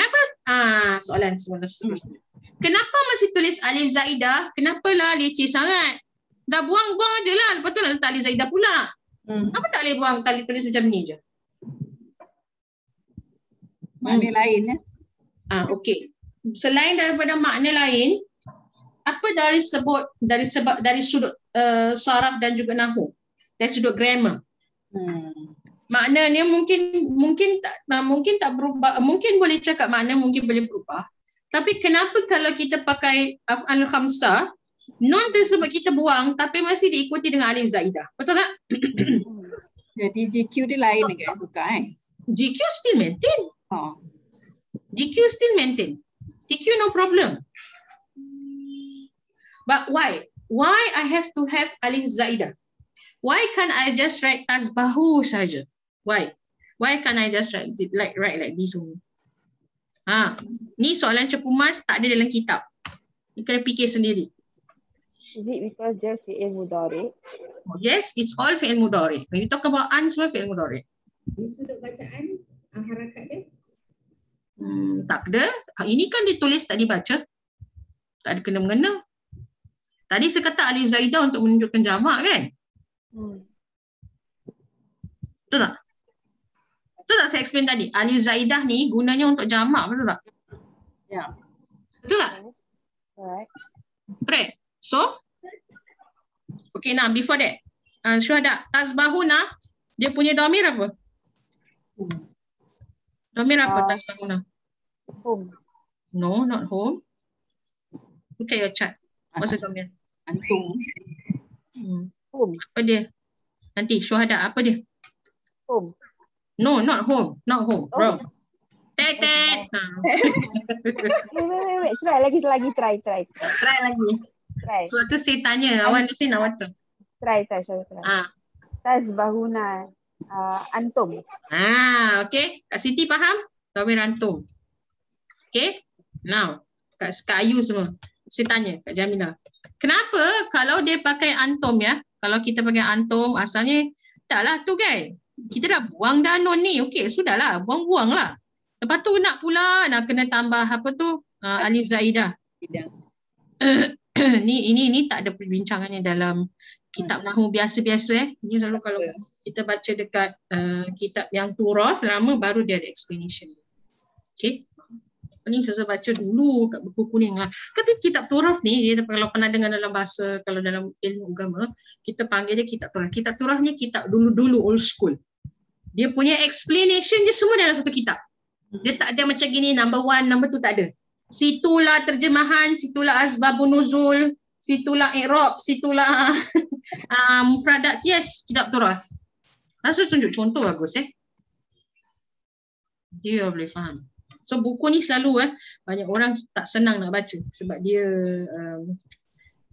Soalan seterusnya. Kenapa masih tulis alif zaidah? Kenapalah leceh sangat? Dah buang-buang je lah. Lepas tu nak letak alif zaidah pula. Kenapa tak boleh buang tali tulis macam ni je? Makna lain ya. Okey. Selain daripada makna lain, apa dari sudut saraf dan juga nahwu, dari sudut grammar. Maknanya mungkin tak berubah, mungkin boleh cakap makna mungkin boleh berubah. Tapi kenapa kalau kita pakai af'al khamsah, nun tersebut kita buang tapi masih diikuti dengan alif zaidah. Betul tak? Jadi GQ dia lain dekat bukan GQ still maintain. GQ still maintain. TQ no problem. But why? Why I have to have alif zaidah? Why can't I just write tazbahu saja? Why? Why can't I just write like this only? Ni soalan cepu mas tak ada dalam kitab. You kena fikir sendiri. Is it because there's fi'il mudhari? Oh, yes, it's all fi'il mudhari. When you talk about an, semua fi'il mudhari. Di sudut bacaan, harakat dia. Tak ada. Ini kan ditulis tak dibaca. Tak ada kena-mengena. Tadi saya kata alif zaidah untuk menunjukkan jamak kan? Betul tak? Betul tak saya explain tadi? Alif zaidah ni gunanya untuk jamak, betul tak? Ya. Betul tak? Alright. Correct. So, okay, now before that, syuhada, tasbahuna, dia punya domir apa? Domir apa tasbahuna? Home. No, not home. Look at your chart. What's the domir? Antum. Home. Apa dia? Nanti syuhada, apa dia? Home. No, not home. Not home. Oh. Wrong. Tet. Wait. Try lagi. Try. Try lagi. Try. Suatu saya tanya, awan di sini awak tu. Try. Tasbahuna antum. Okay. Kak Siti faham? Domir antum. Okay. Now, Kak Ayu semua. Saya tanya Kak Jamila. Kenapa kalau dia pakai antum ya? Kalau kita pakai antum, asalnya taklah tu kan? Kita dah buang dah nun ni. Okey, sudahlah. Buang-buang lah. Lepas tu nak kena tambah apa tu? Alif zaidah. Ini tak ada perbincangannya dalam kitab nahwu biasa-biasa. Ini selalu kalau kita baca dekat kitab yang turaf lama baru dia ada explanation. Okey. Ini saya baca dulu kat buku kuning lah. Tapi kitab turaf ni, dia kalau pernah dengar dalam bahasa, kalau dalam ilmu agama, kita panggil dia kitab turaf. Kitab turaf ni kitab dulu-dulu old school. Dia punya explanation dia semua dalam satu kitab. Dia tak ada macam gini, number 1, number 2, tak ada. Situlah terjemahan, situlah asbabun nuzul, situlah i'rab, situlah mufradat. Yes, kitab turaf. Rasa tunjuk contoh bagus Dia boleh faham. So buku ni selalu banyak orang tak senang nak baca sebab dia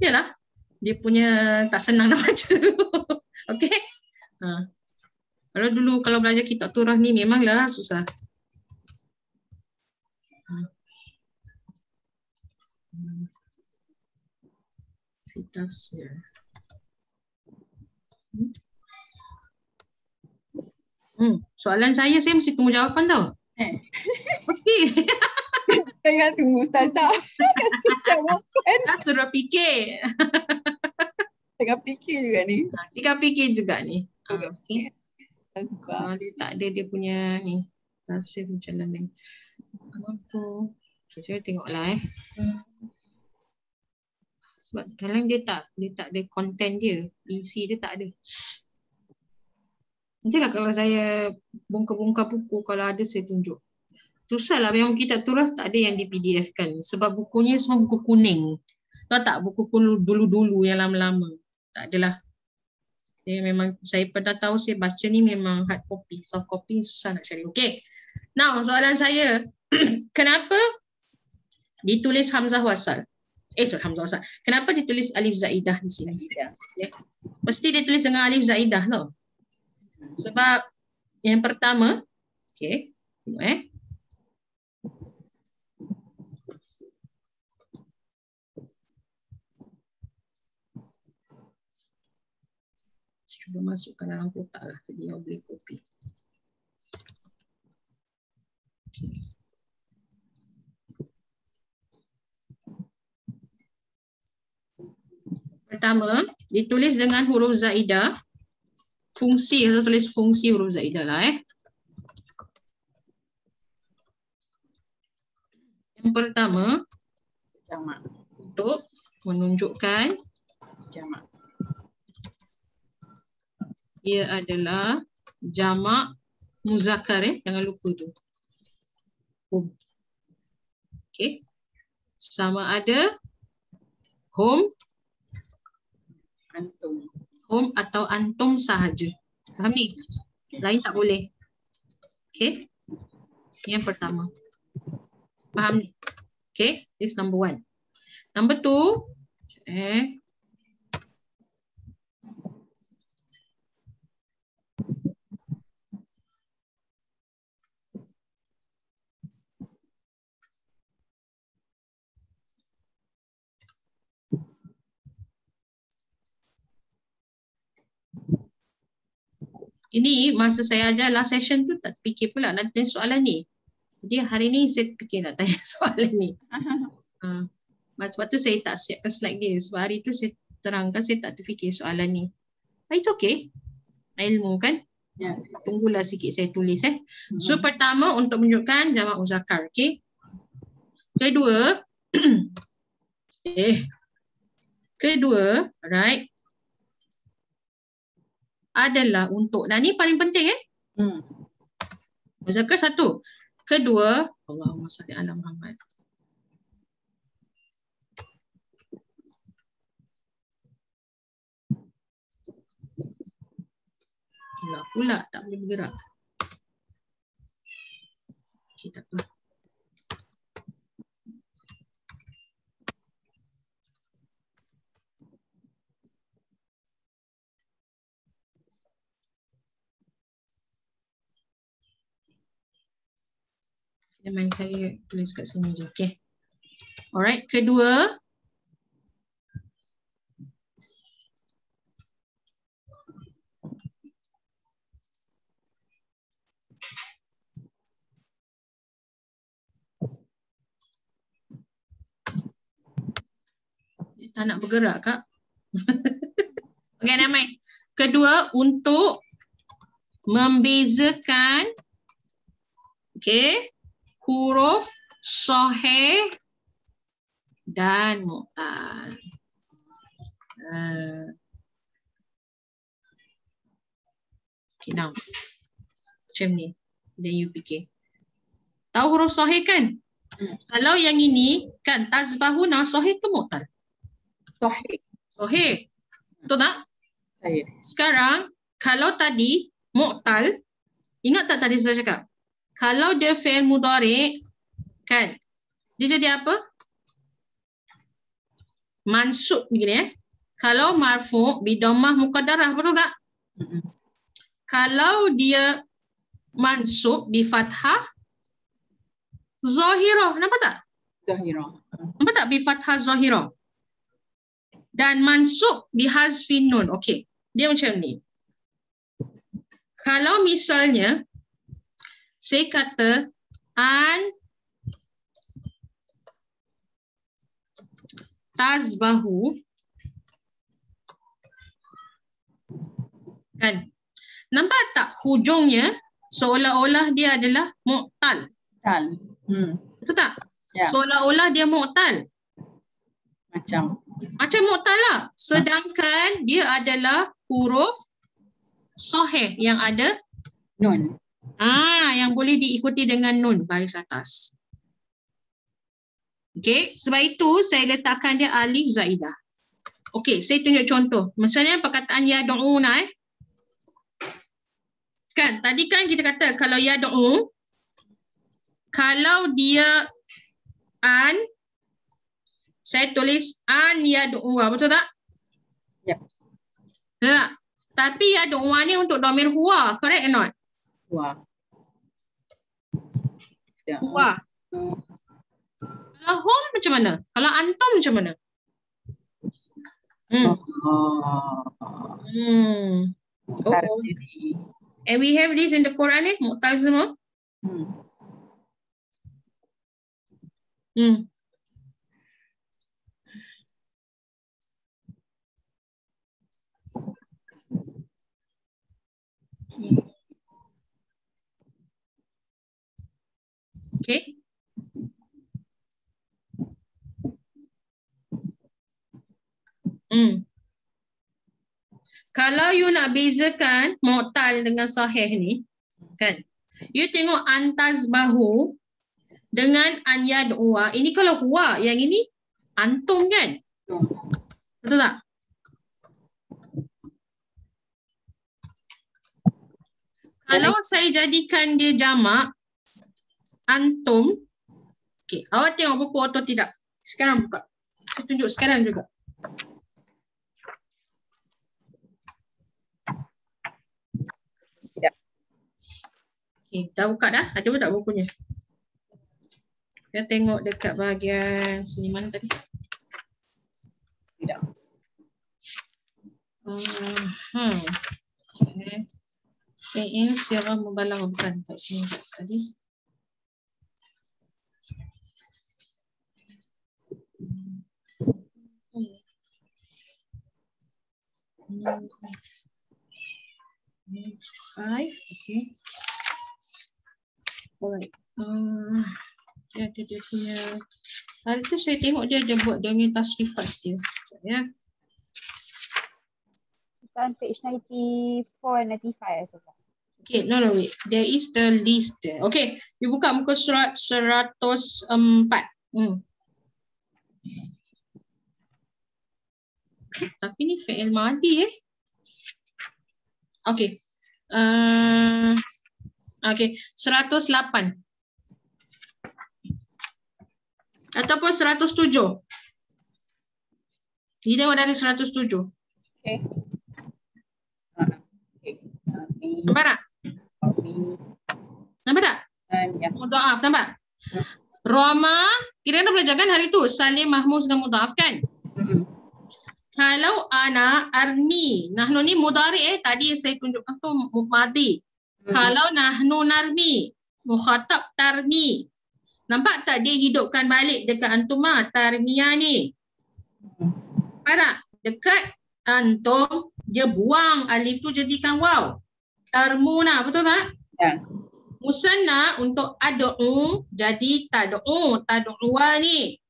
yalah dia punya tak senang nak baca. Okey. Kalau dulu kalau belajar kitab turah ni memanglah susah. Tafsir. Soalan saya mesti tunggu jawapan tau. Mesti. Tengah tunggu Ustazah. Kasih jawapan. Suruh fikir. Tengah fikir juga ni. Tengah fikir juga ni. Okay. Dia tak ada dia punya ni. Tafsir macam mana ni. Okay, saya tengoklah Sebab kadang dia tak ada content dia. Isi dia tak ada. Nantilah kalau saya bongkar-bongkar buku, kalau ada saya tunjuk. Susah lah, memang kitab turaf tak ada yang di PDF kan. Sebab bukunya semua buku kuning. Tahu tak buku dulu-dulu yang lama-lama. Tak adalah. Dia memang saya pernah tahu saya baca ni memang hard copy. Soft copy susah nak cari. Okay. Now soalan saya. Kenapa ditulis hamzah wasal? Hamzah wasal. Kenapa ditulis alif zaidah di sini? Okay. Mesti ditulis dengan alif zaidah tau. Sebab yang pertama, okey, tengok cuba masukkan dalam kotak lah, jadi awak boleh copy. Okay. Pertama, ditulis dengan huruf zaidah. Fungsi, saya tulis fungsi huruf zaidah lah Yang pertama, jamak. Untuk menunjukkan Jamak. ia adalah jamak muzakkar jangan lupa tu. Okey. Sama ada home, Antum. home atau antum sahaja. Faham ni? Lain tak boleh. Okey. Yang pertama. Faham ni? Okey, this number 1. Number 2, Ini masa saya ajar last session tu tak fikir pula nak tanya soalan ni. Jadi hari ni saya fikir nak tanya soalan ni. Sebab tu saya tak siapkan slide dia. Sebab hari tu saya terangkan saya tak terfikir soalan ni. It's okay. Ilmu kan? Ya. Tunggulah sikit saya tulis So pertama untuk menunjukkan jamak muzakkar. Okay. Kedua. Kedua, right? Adalah untuk, nah ni paling penting muzakkar satu. Kedua, Allahumma salli ala Muhammad. Pula tak boleh bergerak. Okay, tak apa. Main saya tulis kat sini je. Okay. Alright. Kedua. Dia tak nak bergerak, Kak. Okay, Namai. Kedua, untuk membezakan huruf sahih dan mu'tal. Okay, now. Macam ni. Then you fikir. Tahu huruf sahih kan? Kalau yang ini kan tazbahuna sahih ke mu'tal? Sahih. Sahih. Betul tak? Sahih. Sekarang kalau tadi mu'tal, ingat tak tadi saya cakap? Kalau dia fi'il mudhari' kan, dia jadi apa? Mansub begini Kalau marfu' bidammah muqaddarah, betul tak? Kalau dia mansub bi fathah zahirah, nampak tak? Zahirah. Nampak tak bi fathah zahirah? Dan mansub bi hazfin nun. Okey. Dia macam ni. Kalau misalnya saya kata an tazbahu kan, nampak tak hujungnya seolah-olah dia adalah mu'tal. Betul tak? Ya. Seolah-olah dia mu'tal. Macam mu'tal lah. Sedangkan dia adalah huruf sahih yang ada nun. Yang boleh diikuti dengan nun baris atas. Okey, sebab itu saya letakkan dia alif zaidah. Okey, saya tunjuk contoh. Misalnya perkataan yad'una kan, tadi kan kita kata kalau yad'u, kalau dia an, saya tulis an yad'u, betul tak? Ya. Betul tak? Tapi yad'u ni untuk dhamir huwa, correct or not? Huwa. Ya. Huwa. Kalau hum macam mana? Kalau antum macam mana? And we have this in the Quran mu'tal semua. Okay. Kalau you nak bezakan mu'tal dengan sahih ni, kan? You tengok antas bahu dengan an yad'uwa. Ini kalau huwa, yang ini antum kan? Betul tak? Kalau saya jadikan dia jamak antum, okey, awak tengok buku atau tidak? Sekarang buka. Saya tunjuk sekarang juga. Okay, dah buka dah? Ada pun tak bukunya? Kita tengok dekat bahagian sini, mana tadi? Tidak. Okay. Fi'il sigha mubalagha bukan kat sini tadi. Five, okay. Alright. Dia punya. Hari tu saya tengok dia ada buat dia punya tasrifat dia. Ya. On page 94 and 95 as well. Okay, no, wait. There is the list there. Okay, you buka muka surat 104. Tapi ni fi'il madi Okay. Okay, 108. Ataupun 107. Ni tengok dari 107. Okay. Nampak tak? Nampak tak? Ya. Mudha'af, nampak? Roma, kira-kira belajar kan hari tu? Salim, Mahmuz dengan mudha'af kan? Kalau ana armi, nahnu ni mudhari tadi saya tunjukkan tu madi. Kalau nahnu narmi, mukhatab tarmi. Nampak tak dia hidupkan balik dekat antuma tarmiya ni? Nampak tak? Dekat antum dia buang alif tu jadikan waw. Tarmuna, betul tak? Ya. Musanna untuk ad'u jadi tad'u, tad'uwa ni.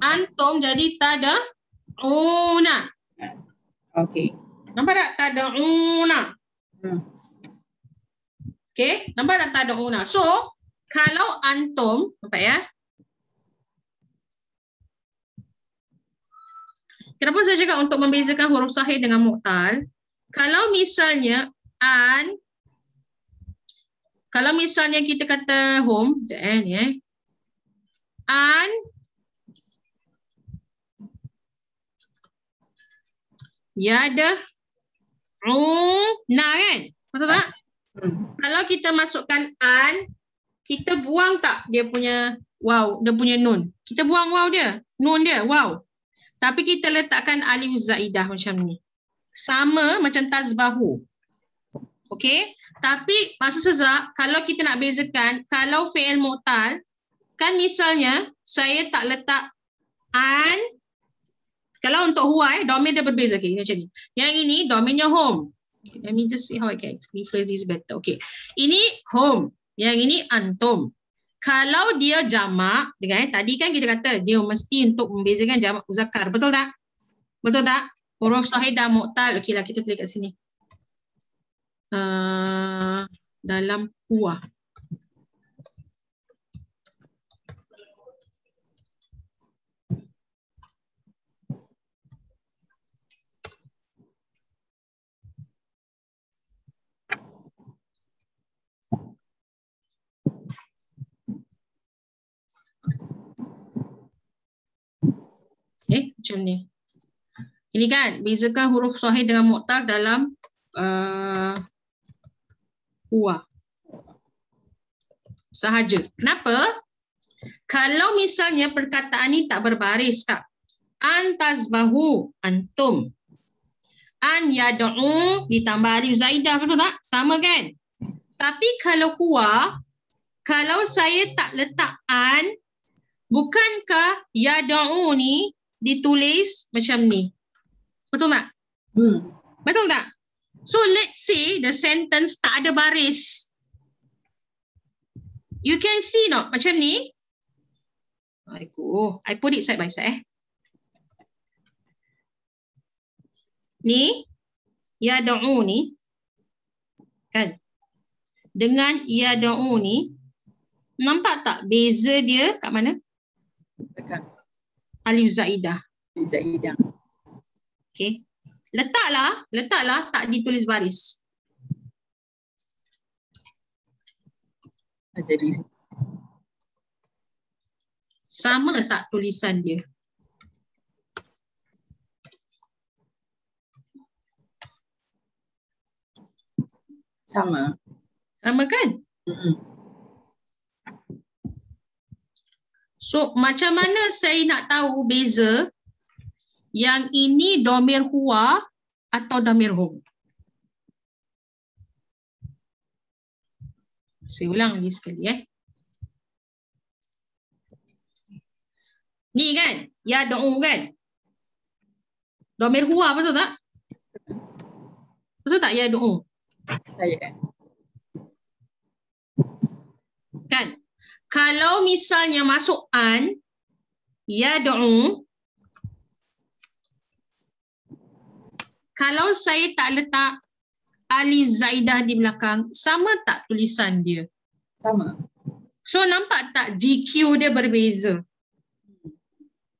Antum jadi tad'una. Okay. Nampak tak tad'una? Okay, nampak tak tad'una? So, kalau antum, nampak ya? Kenapa saya cakap untuk membezakan huruf sahih dengan mu'tal? Kalau misalnya kalau misalnya kita kata home, yada kan? Betul tak? Kalau kita masukkan kita buang tak dia punya waw, dia punya nun. Kita buang waw dia, nun dia, waw. Tapi kita letakkan alif zaidah macam ni. Sama macam tazbahu. Okey? Tapi maksud Sezak, kalau kita nak bezakan, kalau fi'il mu'tal, kan misalnya saya tak letak kalau untuk huwa, domain dia berbeza. Okay, macam ni. Yang ini domainnya home. Okay, let me just see how I can rephrase this better. Okay. Ini home. Yang ini antum. Kalau dia jamak, tadi kan kita kata dia mesti untuk membezakan jamak muzakkar. Betul tak? Betul tak? Huruf sahih dan mu'tal. Okeylah, kita tulis kat sini. Dalam huwa. Macam ni. Ini kan, bezakan huruf sahih dengan mu'tal dalam huwa. Sahaja. Kenapa? Kalau misalnya perkataan ni tak berbaris tak? Antazbahu, antum. An yad'u ditambah alif zaidah, betul tak? Sama kan? Tapi kalau huwa, kalau saya tak letak bukankah yad'u ni ditulis macam ni? Betul tak? Betul tak? So let's say the sentence tak ada baris. You can see not? Macam ni. I put it side by side. Ni, yad'u ni. Kan? Dengan yad'u ni. Nampak tak beza dia kat mana? Alif zaidah. Alif zaidah. Okay. Letaklah tak ditulis baris. Jadi sama tak tulisan dia? Sama. Sama kan? So macam mana saya nak tahu beza yang ini domir huwa atau domir hum? Saya ulang lagi sekali Ni kan, yad'u kan? Dhamir huwa betul tak? Betul tak yad'u? Saya. Kan? Kalau misalnya masuk an, yad'u, kalau saya tak letak alif zaidah di belakang, sama tak tulisan dia? Sama. So nampak tak GQ dia berbeza?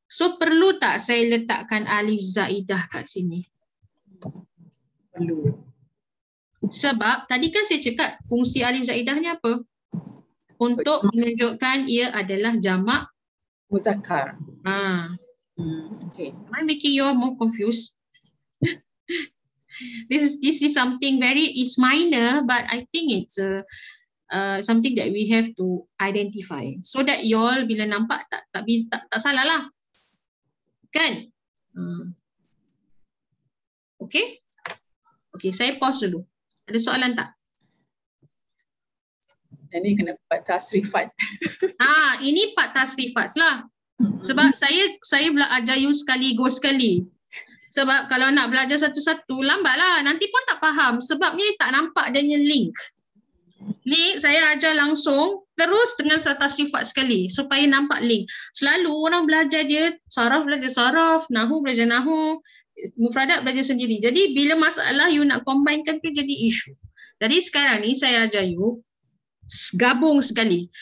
So perlu tak saya letakkan alif zaidah kat sini? Perlu. Sebab tadi kan saya cakap fungsi alif zaidahnya apa? Untuk menunjukkan ia adalah jamak Muzakkar. Am Okay. I making you all more confused? This is something it's minor, but I think it's something that we have to identify so that you all bila nampak tak salah lah, kan? Okay, saya pause dulu. Ada soalan tak? Ini kena buat tasrifat. Ini part tasrifat lah. Sebab saya belajar you sekali. Sebab kalau nak belajar satu-satu, lambat lah. Nanti pun tak faham. Sebab ni tak nampak adanya link. Ni saya ajar langsung, terus dengan tasrifat sekali. Supaya nampak link. Selalu orang belajar dia, saraf belajar saraf, nahu belajar nahu, mufradat belajar sendiri. Jadi bila masalah you nak combinekan tu jadi isu. Jadi sekarang ni saya ajar you, gabung sekali.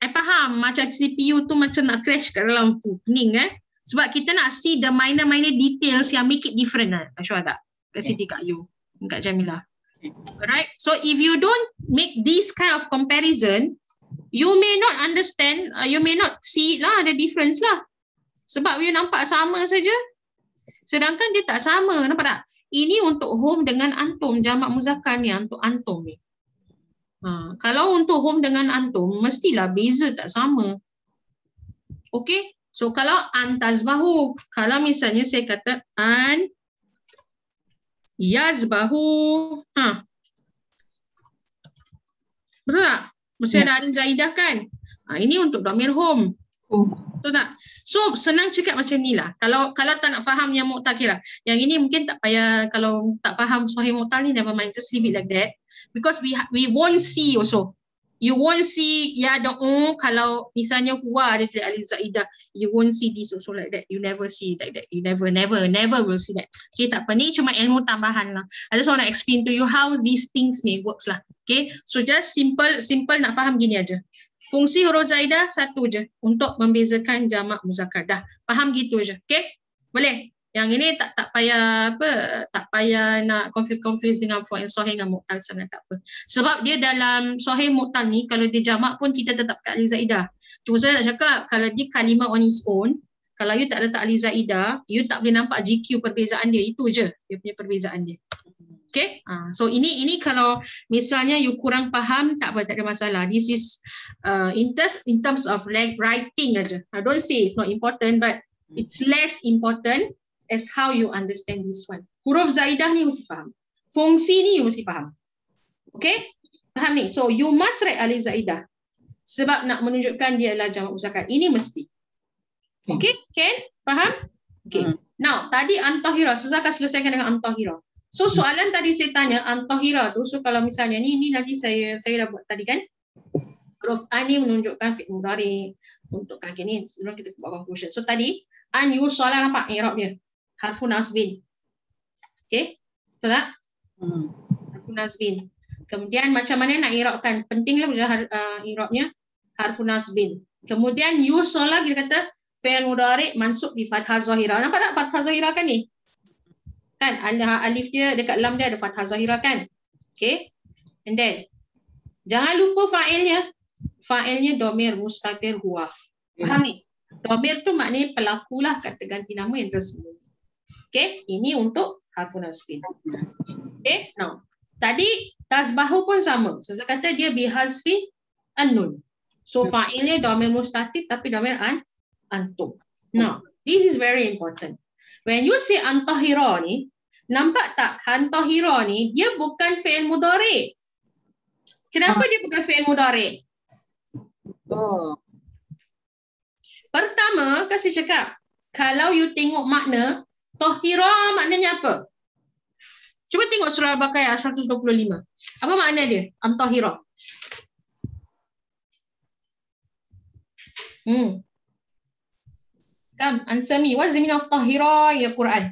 I faham macam CPU tu macam nak crash kat dalam tu, pening sebab kita nak see the minor details yang make it different Ashwada, kat Siti, kat you, kat Jamilah. Alright, so if you don't make this kind of comparison, you may not understand, you may not see lah the difference lah. Sebab you nampak sama saja, sedangkan dia tak sama, nampak tak? Ini untuk home dengan antum, jamak muzakkar ni untuk antum ni. Kalau untuk home dengan antum, mestilah beza tak sama. Okay, so kalau an tazbahu, kalau misalnya saya kata an yazbahu, betul tak? Mesti ada alif zaidah kan? Ini untuk dhamir home. Betul tak? So senang cakap macam ni lah. Kalau tak nak faham yang mu'tal kira. Yang ini mungkin tak payah, kalau tak faham sahih mu'tal ni, never mind, just leave it like that. Because we won't see also. You won't see yad'u kalau misalnya huwa ada alif zaidah. You won't see this also like that. You never see like that. You never will see that. Okay, tak apa. Ni cuma ilmu tambahan lah. I just want to explain to you how these things may works lah. Okay, so just simple nak faham gini aja. Fungsi huruf zaidah satu je untuk membezakan jamak muzakkar. Dah faham gitu je. Okay, boleh? Yang ini tak payah nak confuse dengan point sahih dengan mu'tal sangat, tak apa. Sebab dia dalam sahih mu'tal ni, kalau dia jamak pun kita tetap kat alif zaidah. Cuma saya nak cakap, kalau dia kalimah on its own, kalau you tak letak alif zaidah, you tak boleh nampak GQ perbezaan dia. Itu je dia punya perbezaan dia. Okay, so ini kalau misalnya you kurang faham, tak apa, tak ada masalah. This is in terms of writing aja. I don't say it's not important, but it's less important as how you understand this one. Huruf zaidah ni mesti faham. Fungsi ni you mesti faham. Okay? Faham ni? So you must write alif zaidah. Sebab nak menunjukkan dia adalah jamak muzakkar. Ini mesti. Okay? Ken? Faham? Okay. Now, tadi antahira. Saya akan selesaikan dengan antahira. So soalan tadi saya tanya, antahira tu, so kalau misalnya ni nanti saya dah buat tadi kan. Huruf an ni menunjukkan fi'il mudhari. Untuk kaki ni, sebelum kita buat conclusion. So tadi, an yusolah nampak i'rab dia. Harfun nasbin. Okay? Betul tak? Harfun nasbin. Kemudian macam mana nak i'rabkan? Pentinglah i'rabnya harfun nasbin. Kemudian yusolah kita kata fi'il mudhari mansub di fathah zahirah. Nampak tak fathah zahirah kan ni? Kan alif dia dekat lam dia ada fathah zahirah kan? Okay? And then jangan lupa fa'ilnya. Fa'ilnya dhamir mustatir huwa. Faham ni? Dhamir tu maknanya pelakulah kata ganti nama yang tersebut. Okay, ini untuk harfun nasbin. Okay, now tadi tasbahu pun sama. Saya kata dia bihazfi an-nun. So fa'ilnya dhamir mustatir tapi dhamir antum. Now, this is very important. When you say antahira ni, nampak tak antahira ni dia bukan fi'il mudhari. Kenapa dia bukan fi'il mudhari'? Oh. Pertama, kasih cakap. Kalau you tengok makna, tahira maknanya apa? Cuba tengok surah Al-Baqarah 125. Apa makna dia? An-tahira. Come, answer me. What's the meaning of tahira in the Quran?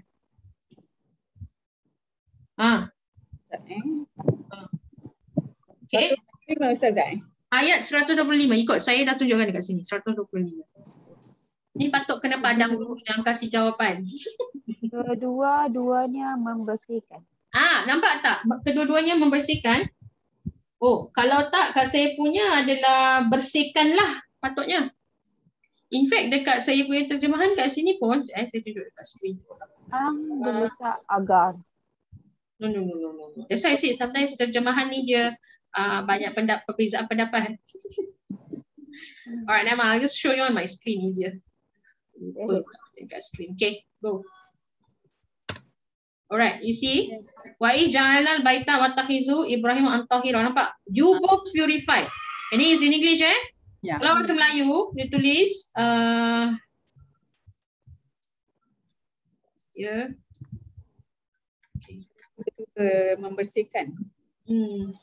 Okay. Terima Ustazah. Ayat 125. Ikut saya dah tunjukkan dekat sini. 125. Ni patut kena padang dulu yang kasih jawapan. Kedua-duanya membersihkan. Nampak tak? Kedua-duanya membersihkan. Oh, kalau tak kat saya punya adalah bersihkanlah patutnya. In fact dekat saya punya terjemahan kat sini pun saya tunjuk dekat screen. Berletak agar. No. That's why I say sometimes terjemahan ni dia banyak perbezaan pendapat. Alright, now I'll just show you on my screen easier. Dekat screen. Okay, go. Alright, you see? Wa ij'alna al-baita wa takhizu Ibrahim an-tahira. Nampak? You both purify. Ini is in English Ya. Kalau bahasa Melayu, dia tulis Membersihkan.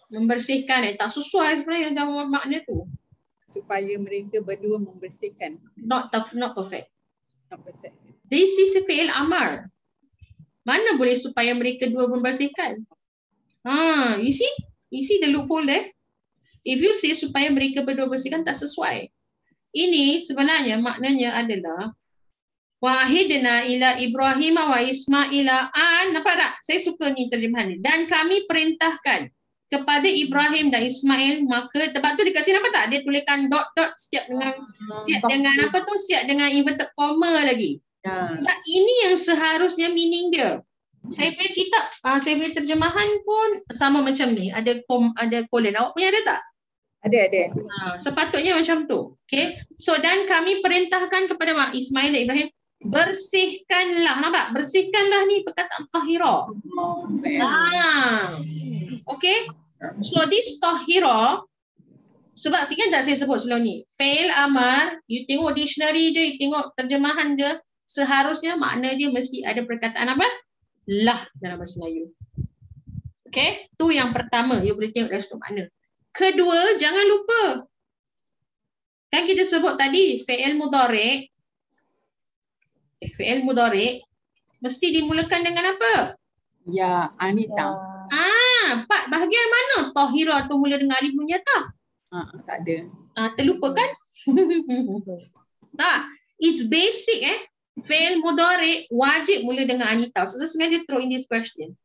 Membersihkan. Tak sesuai sebenarnya dalam makna tu. Supaya mereka berdua membersihkan. Not perfect. Not perfect. This is a fi'il amar. Mana boleh supaya mereka dua membersihkan? You see? You see the loophole there? If you say supaya mereka berdua bersihkan, tak sesuai. Ini sebenarnya maknanya adalah wahidna ila Ibrahim wa Ismaila nampak tak? Saya suka ni terjemahan ni. Dan kami perintahkan kepada Ibrahim dan Ismail, maka tempat tu dekat sini apa tak? Dia tuliskan dot siap dengan apa tu? Siap dengan inverted comma lagi. Sebab ini yang seharusnya meaning dia. Saya punya kitab, saya punya terjemahan pun sama macam ni. Ada colon. Awak punya ada tak? Ada. Sepatutnya macam tu. Okay. So dan kami perintahkan kepada Ismail dan Ibrahim, bersihkanlah. Nampak? Bersihkanlah ni perkataan tahira. Okay. So this tahira, sebab sikit tak saya sebut sebelum ni. Fail amar, you tengok dictionary je, you tengok terjemahan je, seharusnya makna dia mesti ada perkataan apa? Lah dalam bahasa Melayu. Okay. Tu yang pertama, you boleh tengok dari sudut makna. Kedua, jangan lupa. Kan kita sebut tadi, fi'il mudhari'. Fi'il mudhari' mesti dimulakan dengan apa? Ya, Anita. Bahagian mana tahira tu mula dengan alif munyatah? Tak ada. Terlupa kan? Tak. It's basic Fi'il mudhari' wajib mula dengan Anita. So saya sengaja throw in this question.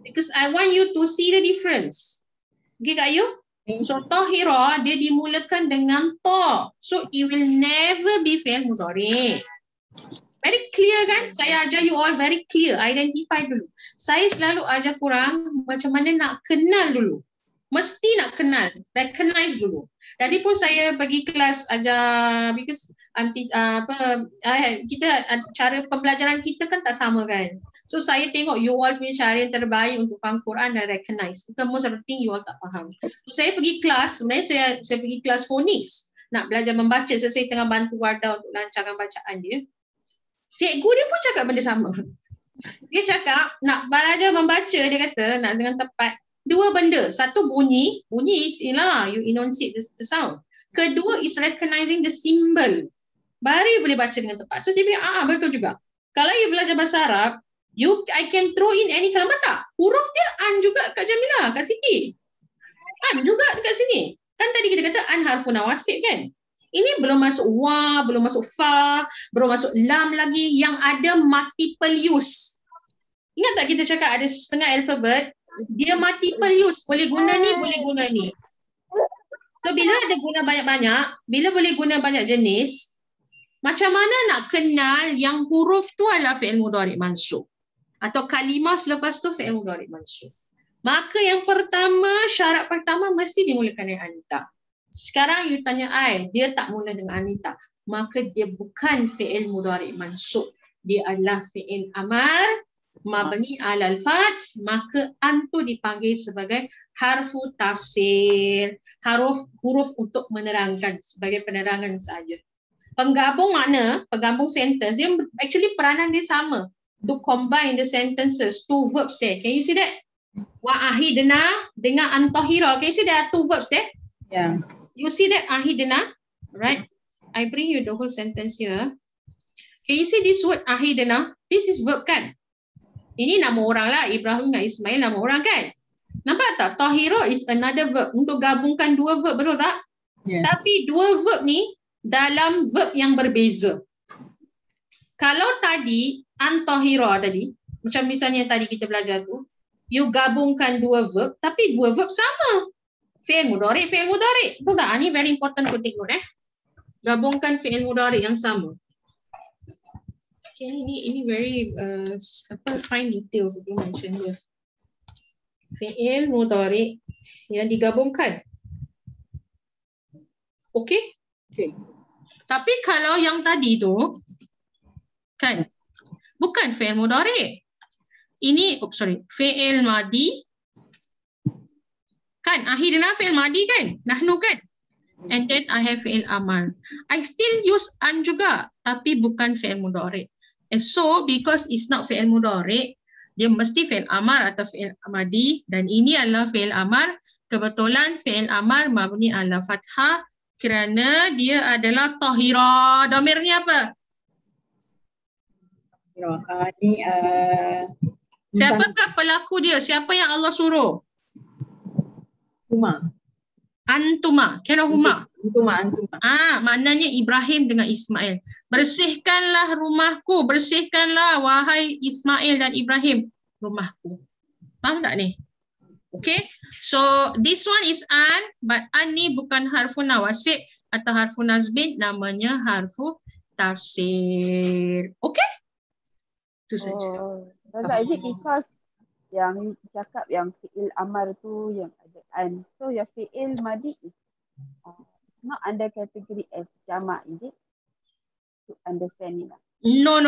Because I want you to see the difference. Okay Kak Ayu? So tahira dia dimulakan dengan ta. So it will never be fi'il mudhari'. Very clear kan? Saya ajar you all very clear. Identify dulu. Saya selalu ajar korang macam mana nak kenal dulu. Mesti nak kenal. Recognize dulu. Tadi pun saya pergi kelas ajar because kita cara pembelajaran kita kan tak sama kan. So saya tengok you all punya cara yang terbaik untuk faham Quran dan recognize. Itu most of the thing you all tak faham. So saya pergi kelas, sebenarnya saya pergi kelas phonics. Nak belajar membaca. So saya tengah bantu Wardah untuk lancarkan bacaan dia. Cikgu dia pun cakap benda sama. Dia cakap nak belajar membaca, dia kata nak dengan tepat. Dua benda. Satu bunyi is you enunciate the sound. Kedua is recognizing the symbol. Baru you boleh baca dengan tepat. So saya bilang betul juga. Kalau you belajar bahasa Arab, I can throw in any kalimat tak? Huruf dia an juga Kak Jamilah, Kak Siti. An juga dekat sini. Kan tadi kita kata an harfun nawasib kan? Ini belum masuk wa, belum masuk fa, belum masuk lam lagi yang ada multiple use. Ingat tak kita cakap ada setengah alfabet, dia multiple use. Boleh guna ni, boleh guna ni. So bila ada guna banyak-banyak, bila boleh guna banyak jenis, macam mana nak kenal yang huruf tu adalah fi'il mudhari' mansub? Atau kalimah selepas tu fi'il mudhari' mansub. Maka yang pertama, syarat pertama mesti dimulakan dengan Anita. Sekarang you tanya dia tak mula dengan Anita. Maka dia bukan fi'il mudhari' mansub. Dia adalah fi'il amar mabni alal fath, maka an tu dipanggil sebagai harfu tafsir, huruf untuk menerangkan, sebagai penerangan saja. Penggabung makna, penggabung sentence, dia actually peranan dia sama. To combine the sentences, two verbs there. Can you see that? Wa'ahidna dengan antahira. Can you see there are two verbs there? Yeah. You see that ahidna? Right? I bring you the whole sentence here. Can you see this word ahidna? This is verb kan? Ini nama orang lah. Ibrahim dengan Ismail nama orang kan? Nampak tak? Tahira is another verb. Untuk gabungkan dua verb, betul tak? Yes. Tapi dua verb ni dalam verb yang berbeza. Kalau tadi, antahira tadi, macam misalnya yang tadi kita belajar tu, you gabungkan dua verb, tapi dua verb sama. Fi'il mudhari', fi'il mudhari'. Betul tak? Ini very important to take note. Gabungkan fi'il mudhari' yang sama. Okay, ini very fine details you mention here. Fi'il mudhari' yang digabungkan. Okay? Okay. Tapi kalau yang tadi tu, kan, bukan fi'il mudhari'. Ini, fi'il madi. Kan, akhirnya fi'il madi kan? Nahnu kan? And then I have fi'il amar. I still use an juga, tapi bukan fi'il mudhari'. And so, because it's not fi'il mudhari', dia mesti fi'il amar atau fi'il madi. Dan ini adalah fi'il amar. Kebetulan fi'il amar mabni ala fathah kerana dia adalah tahira. Dhamirnya apa? Siapakah pelaku dia? Siapa yang Allah suruh? Huma. Antuma. Kena huma. Antuma. Maknanya Ibrahim dengan Ismail. Bersihkanlah rumahku. Bersihkanlah wahai Ismail dan Ibrahim rumahku. Faham tak ni? Okay. So this one is an, but an ni bukan harfu nawasib atau harfu nazbin, namanya harfu tafsir. Okay? Itu saja. Ustazah, is it because yang cakap yang fi'il amar tu yang ada an, so your fi'il madi is not under category as jamak, is it? To understand it. No.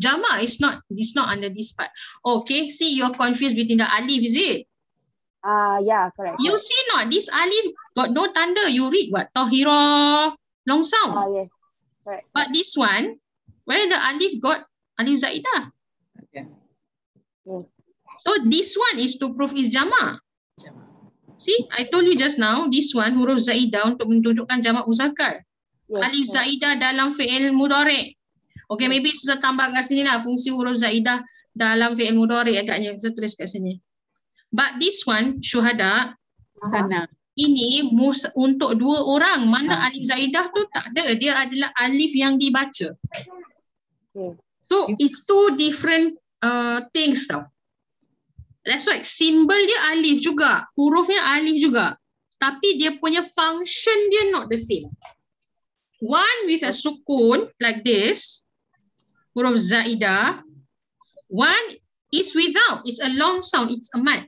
Jama is not under this part. Okay, see, you're confused between the alif, is it? Yeah, correct. You see not, this alif got no tanda. You read what? Tahira, long sound. Yes, correct. But this one, where the alif got alif zaidah. Okay. Yes. So this one is to prove is jama. See, I told you just now, this one huruf zaidah untuk menunjukkan jamak muzakkar. Yes, Alif zaidah dalam fi'il mudhari'. Okay, maybe saya tambah kat sini lah fungsi huruf zaidah dalam fi'il mudhari' agaknya. Saya tulis kat sini. But this one, syuhada, Sana. ini untuk dua orang. Mana alif zaidah tu tak ada. Dia adalah alif yang dibaca. Okay. So, it's two different things tau. That's why simbol dia alif juga. Hurufnya alif juga. Tapi dia punya function dia not the same. One with a sukun like this, huruf zaidah. One is without, it's a long sound, it's a mad.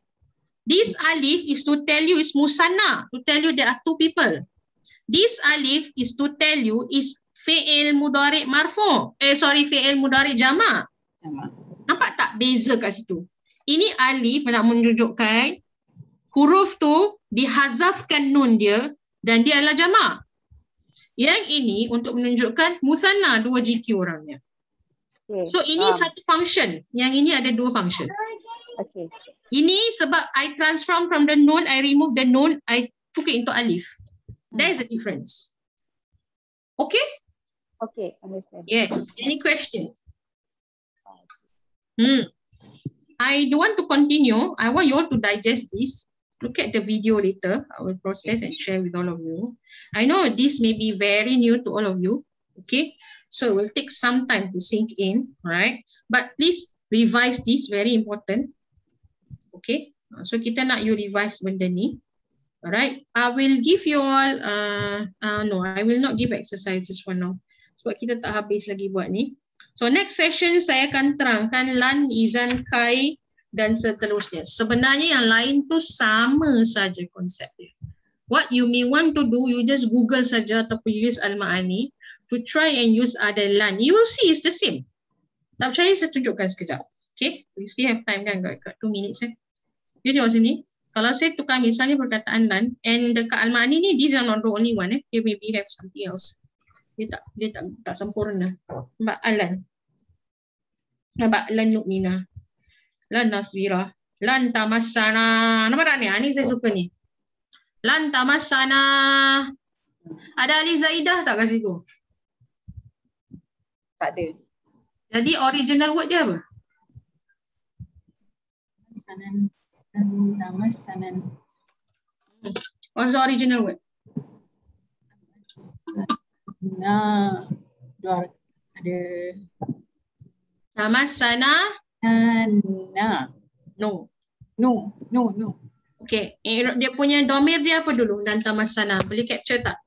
This alif is to tell you it's musanna, to tell you there are two people. This alif is to tell you is fi'il mudhari' marfu. Fi'il mudhari' jama'. Nampak tak beza kat situ? Ini alif nak menunjukkan huruf tu dihazafkan nun dia dan dia adalah jama'. Yang ini untuk menunjukkan musanna, dua GQ orangnya. Okay. So ini satu function. Yang ini ada dua function. Okay. Ini sebab I transform from the nun, I remove the nun, I took it into alif. That is the difference. Okay? Okay, understand. Yes. Any question? I don't want to continue. I want you all to digest this. Look at the video later. I will process and share with all of you. I know this may be very new to all of you. Okay? So it will take some time to sink in. Right? But please revise this. Very important. Okay? So kita nak you revise benda ni. Alright? I will give you all, no, I will not give exercises for now. Sebab kita tak habis lagi buat ni. So next session saya akan terangkan lan, izan, kai dan seterusnya. Sebenarnya yang lain tu sama saja konsepnya. What you may want to do, you just Google saja ataupun use Al-Ma'ani to try and use other lan. You will see it's the same. Tak percaya, saya tunjukkan sekejap. Okay, we still have time kan, got 2 minutes You tengok sini. Kalau saya tukar misalnya perkataan lan, and dekat Al-Ma'ani ni, these are not the only one. Dia maybe have something else. Dia tak sempurna. Nampak alan. Nampak lan nu'mina. Lan nasbira. Lan tamassana. Nampak tak ni? Ni saya suka ni. Lan tamassana. Ada alif zaidah tak kat situ? Tak ada. Jadi original word dia apa? Sanan. Tamasanan. What's the original word? Nah, ada Tamassana. nah. No. No. Okay. Dia punya domir dia apa dulu? Dan tamassana. Boleh capture tak?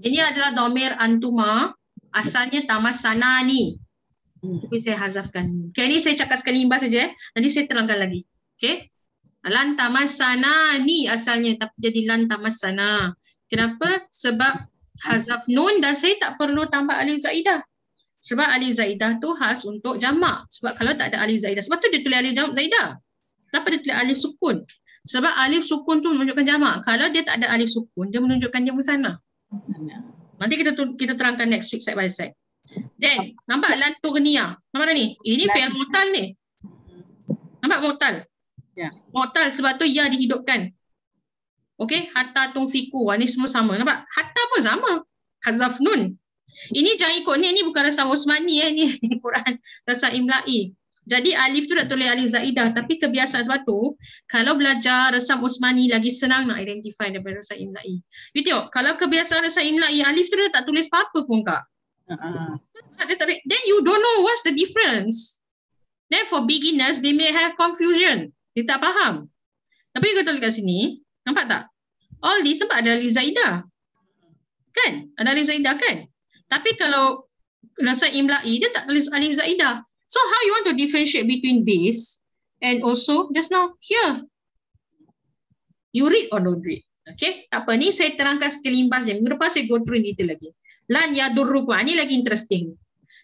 Ini adalah domir antuma. Asalnya tamassana ni. Tapi saya hazafkan. Okay, ni saya cakap sekali imbas saja. Nanti saya terangkan lagi. Okay. Lan tamassana ni asalnya. Tapi jadi lan tamassana. Kenapa? Sebab hazaf nun dan saya tak perlu tambah alif zaidah. Sebab alif zaidah tu khas untuk jamak. Sebab kalau tak ada alif zaidah. Sebab tu dia tulis alif zaidah. Kenapa dia tulis alif sukun? Sebab alif sukun tu menunjukkan jamak. Kalau dia tak ada alif sukun, dia menunjukkan dia musanna. Nanti kita terangkan next week side by side. Then, nampak lan tughniya. Nampak tak ni? Ini fi'il mu'tal ni. Nampak mu'tal? Ya. Mu'tal sebab tu ya dihidupkan. Okey, hatta tunfiku. Ni semua sama. Nampak? Hatta pun sama. Hazaf nun. Ini jangan ikut ni bukan rasam Usmani ni Quran rasam imla'i. Jadi alif tu nak tulis alif zaidah, tapi kebiasaan sebab tu kalau belajar resam Usmani lagi senang nak identify daripada resam imla'i. You tengok, kalau kebiasaan resam imla'i alif tu dia tak tulis apa-apa pun Kak. Then you don't know what's the difference. Then for beginners they may have confusion. Dia tak faham. Tapi kalau tulis kat sini, nampak tak? All this nampak ada alif zaidah. Kan? Ada alif zaidah kan? Tapi kalau resam imla'i dia tak tulis alif zaidah. So how you want to differentiate between this and also just now here? You read or don't read? Okay, tak apa. Ni saya terangkan sekelimbas je. Minggu depan saya go through in detail lagi. Lan yadurrukum. Ni lagi interesting.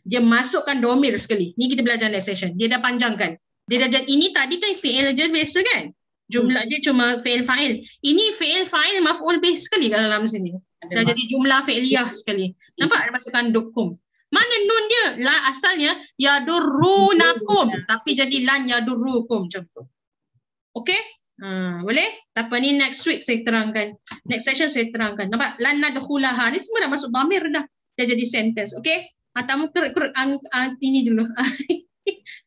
Dia masukkan domir sekali. Ni kita belajar next session. Dia dah panjangkan. Dia dah jadi, ini tadi kan fi'il je biasa kan? Jumlah dia cuma fi'il fa'il. Ini fi'il fa'il maf'ul bih sekali kalau dalam sini. Dah jadi jumlah fi'liyah sekali. Nampak ada masukkan dukum. Mana nun dia? La asalnya yadurrunakum. Tapi jadi lan yadurrukum macam tu. Okay? Boleh? Tapi ni next week saya terangkan. Next session saya terangkan. Nampak? Lan nadkhulaha. Ni semua dah masuk dhamir dah. Dah jadi sentence. Okay? Tamu kerut ini dulu.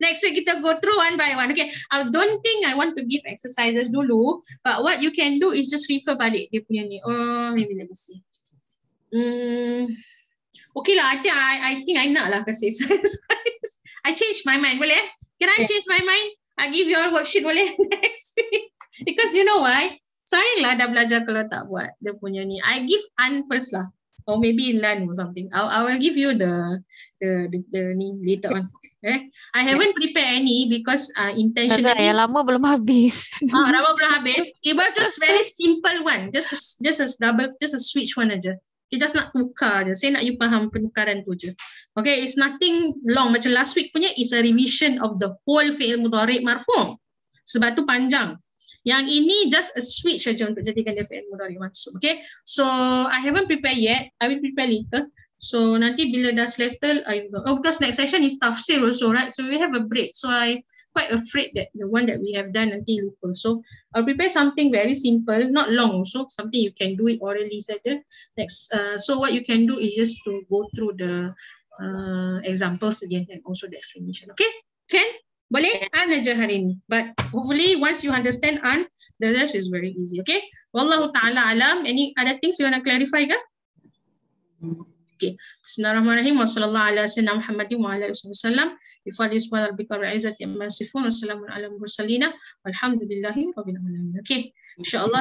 Next week kita go through one by one. Okay? I don't think I want to give exercises dulu. But what you can do is just refer balik dia punya ni. Oh, maybe let me see. Okay lah, I think I nak lah kasi exercise. I change my mind, boleh? Can I change my mind? I give you all worksheet boleh next week? Because you know why? Sayang lah dah belajar kalau tak buat dia punya ni. I give An first lah. Or maybe Lan or something. I will give you the ni later on. I haven't prepared any because intentionally. Yang lama belum habis. Lama belum habis. It was just very simple one. Just a switch one aja. Kita just nak tukar je. Saya nak you faham penukaran tu je. Okay, it's nothing long. Macam last week punya is a revision of the whole fi'il mudhari' marfu'. Sebab tu panjang. Yang ini just a switch saja untuk jadikan dia fi'il mudhari' mansub. Okay, so I haven't prepared yet. I will prepare later. So nanti bila dah selesai, because next session is tafsir also, right? So we have a break. So I quite afraid that the one that we have done nanti lupa. So I'll prepare something very simple, not long also, something you can do it orally saja. Next, so what you can do is just to go through the examples again and also the explanation. Okay? Can? Boleh? An aja hari ni. But hopefully once you understand An, the rest is very easy. Okay? Wallahu ta'ala alam. Any other things you want to clarify ke? Okay. Bismillahirrahmanirrahim. Wassallallahu ala sayyidina Muhammadin wa ala alihi wasallam. Bifadli subhana rabbika rabbil izzati amma yasifun. Wassalamun ala mursalina. Walhamdulillahi rabbil alamin. Okay. Insyaallah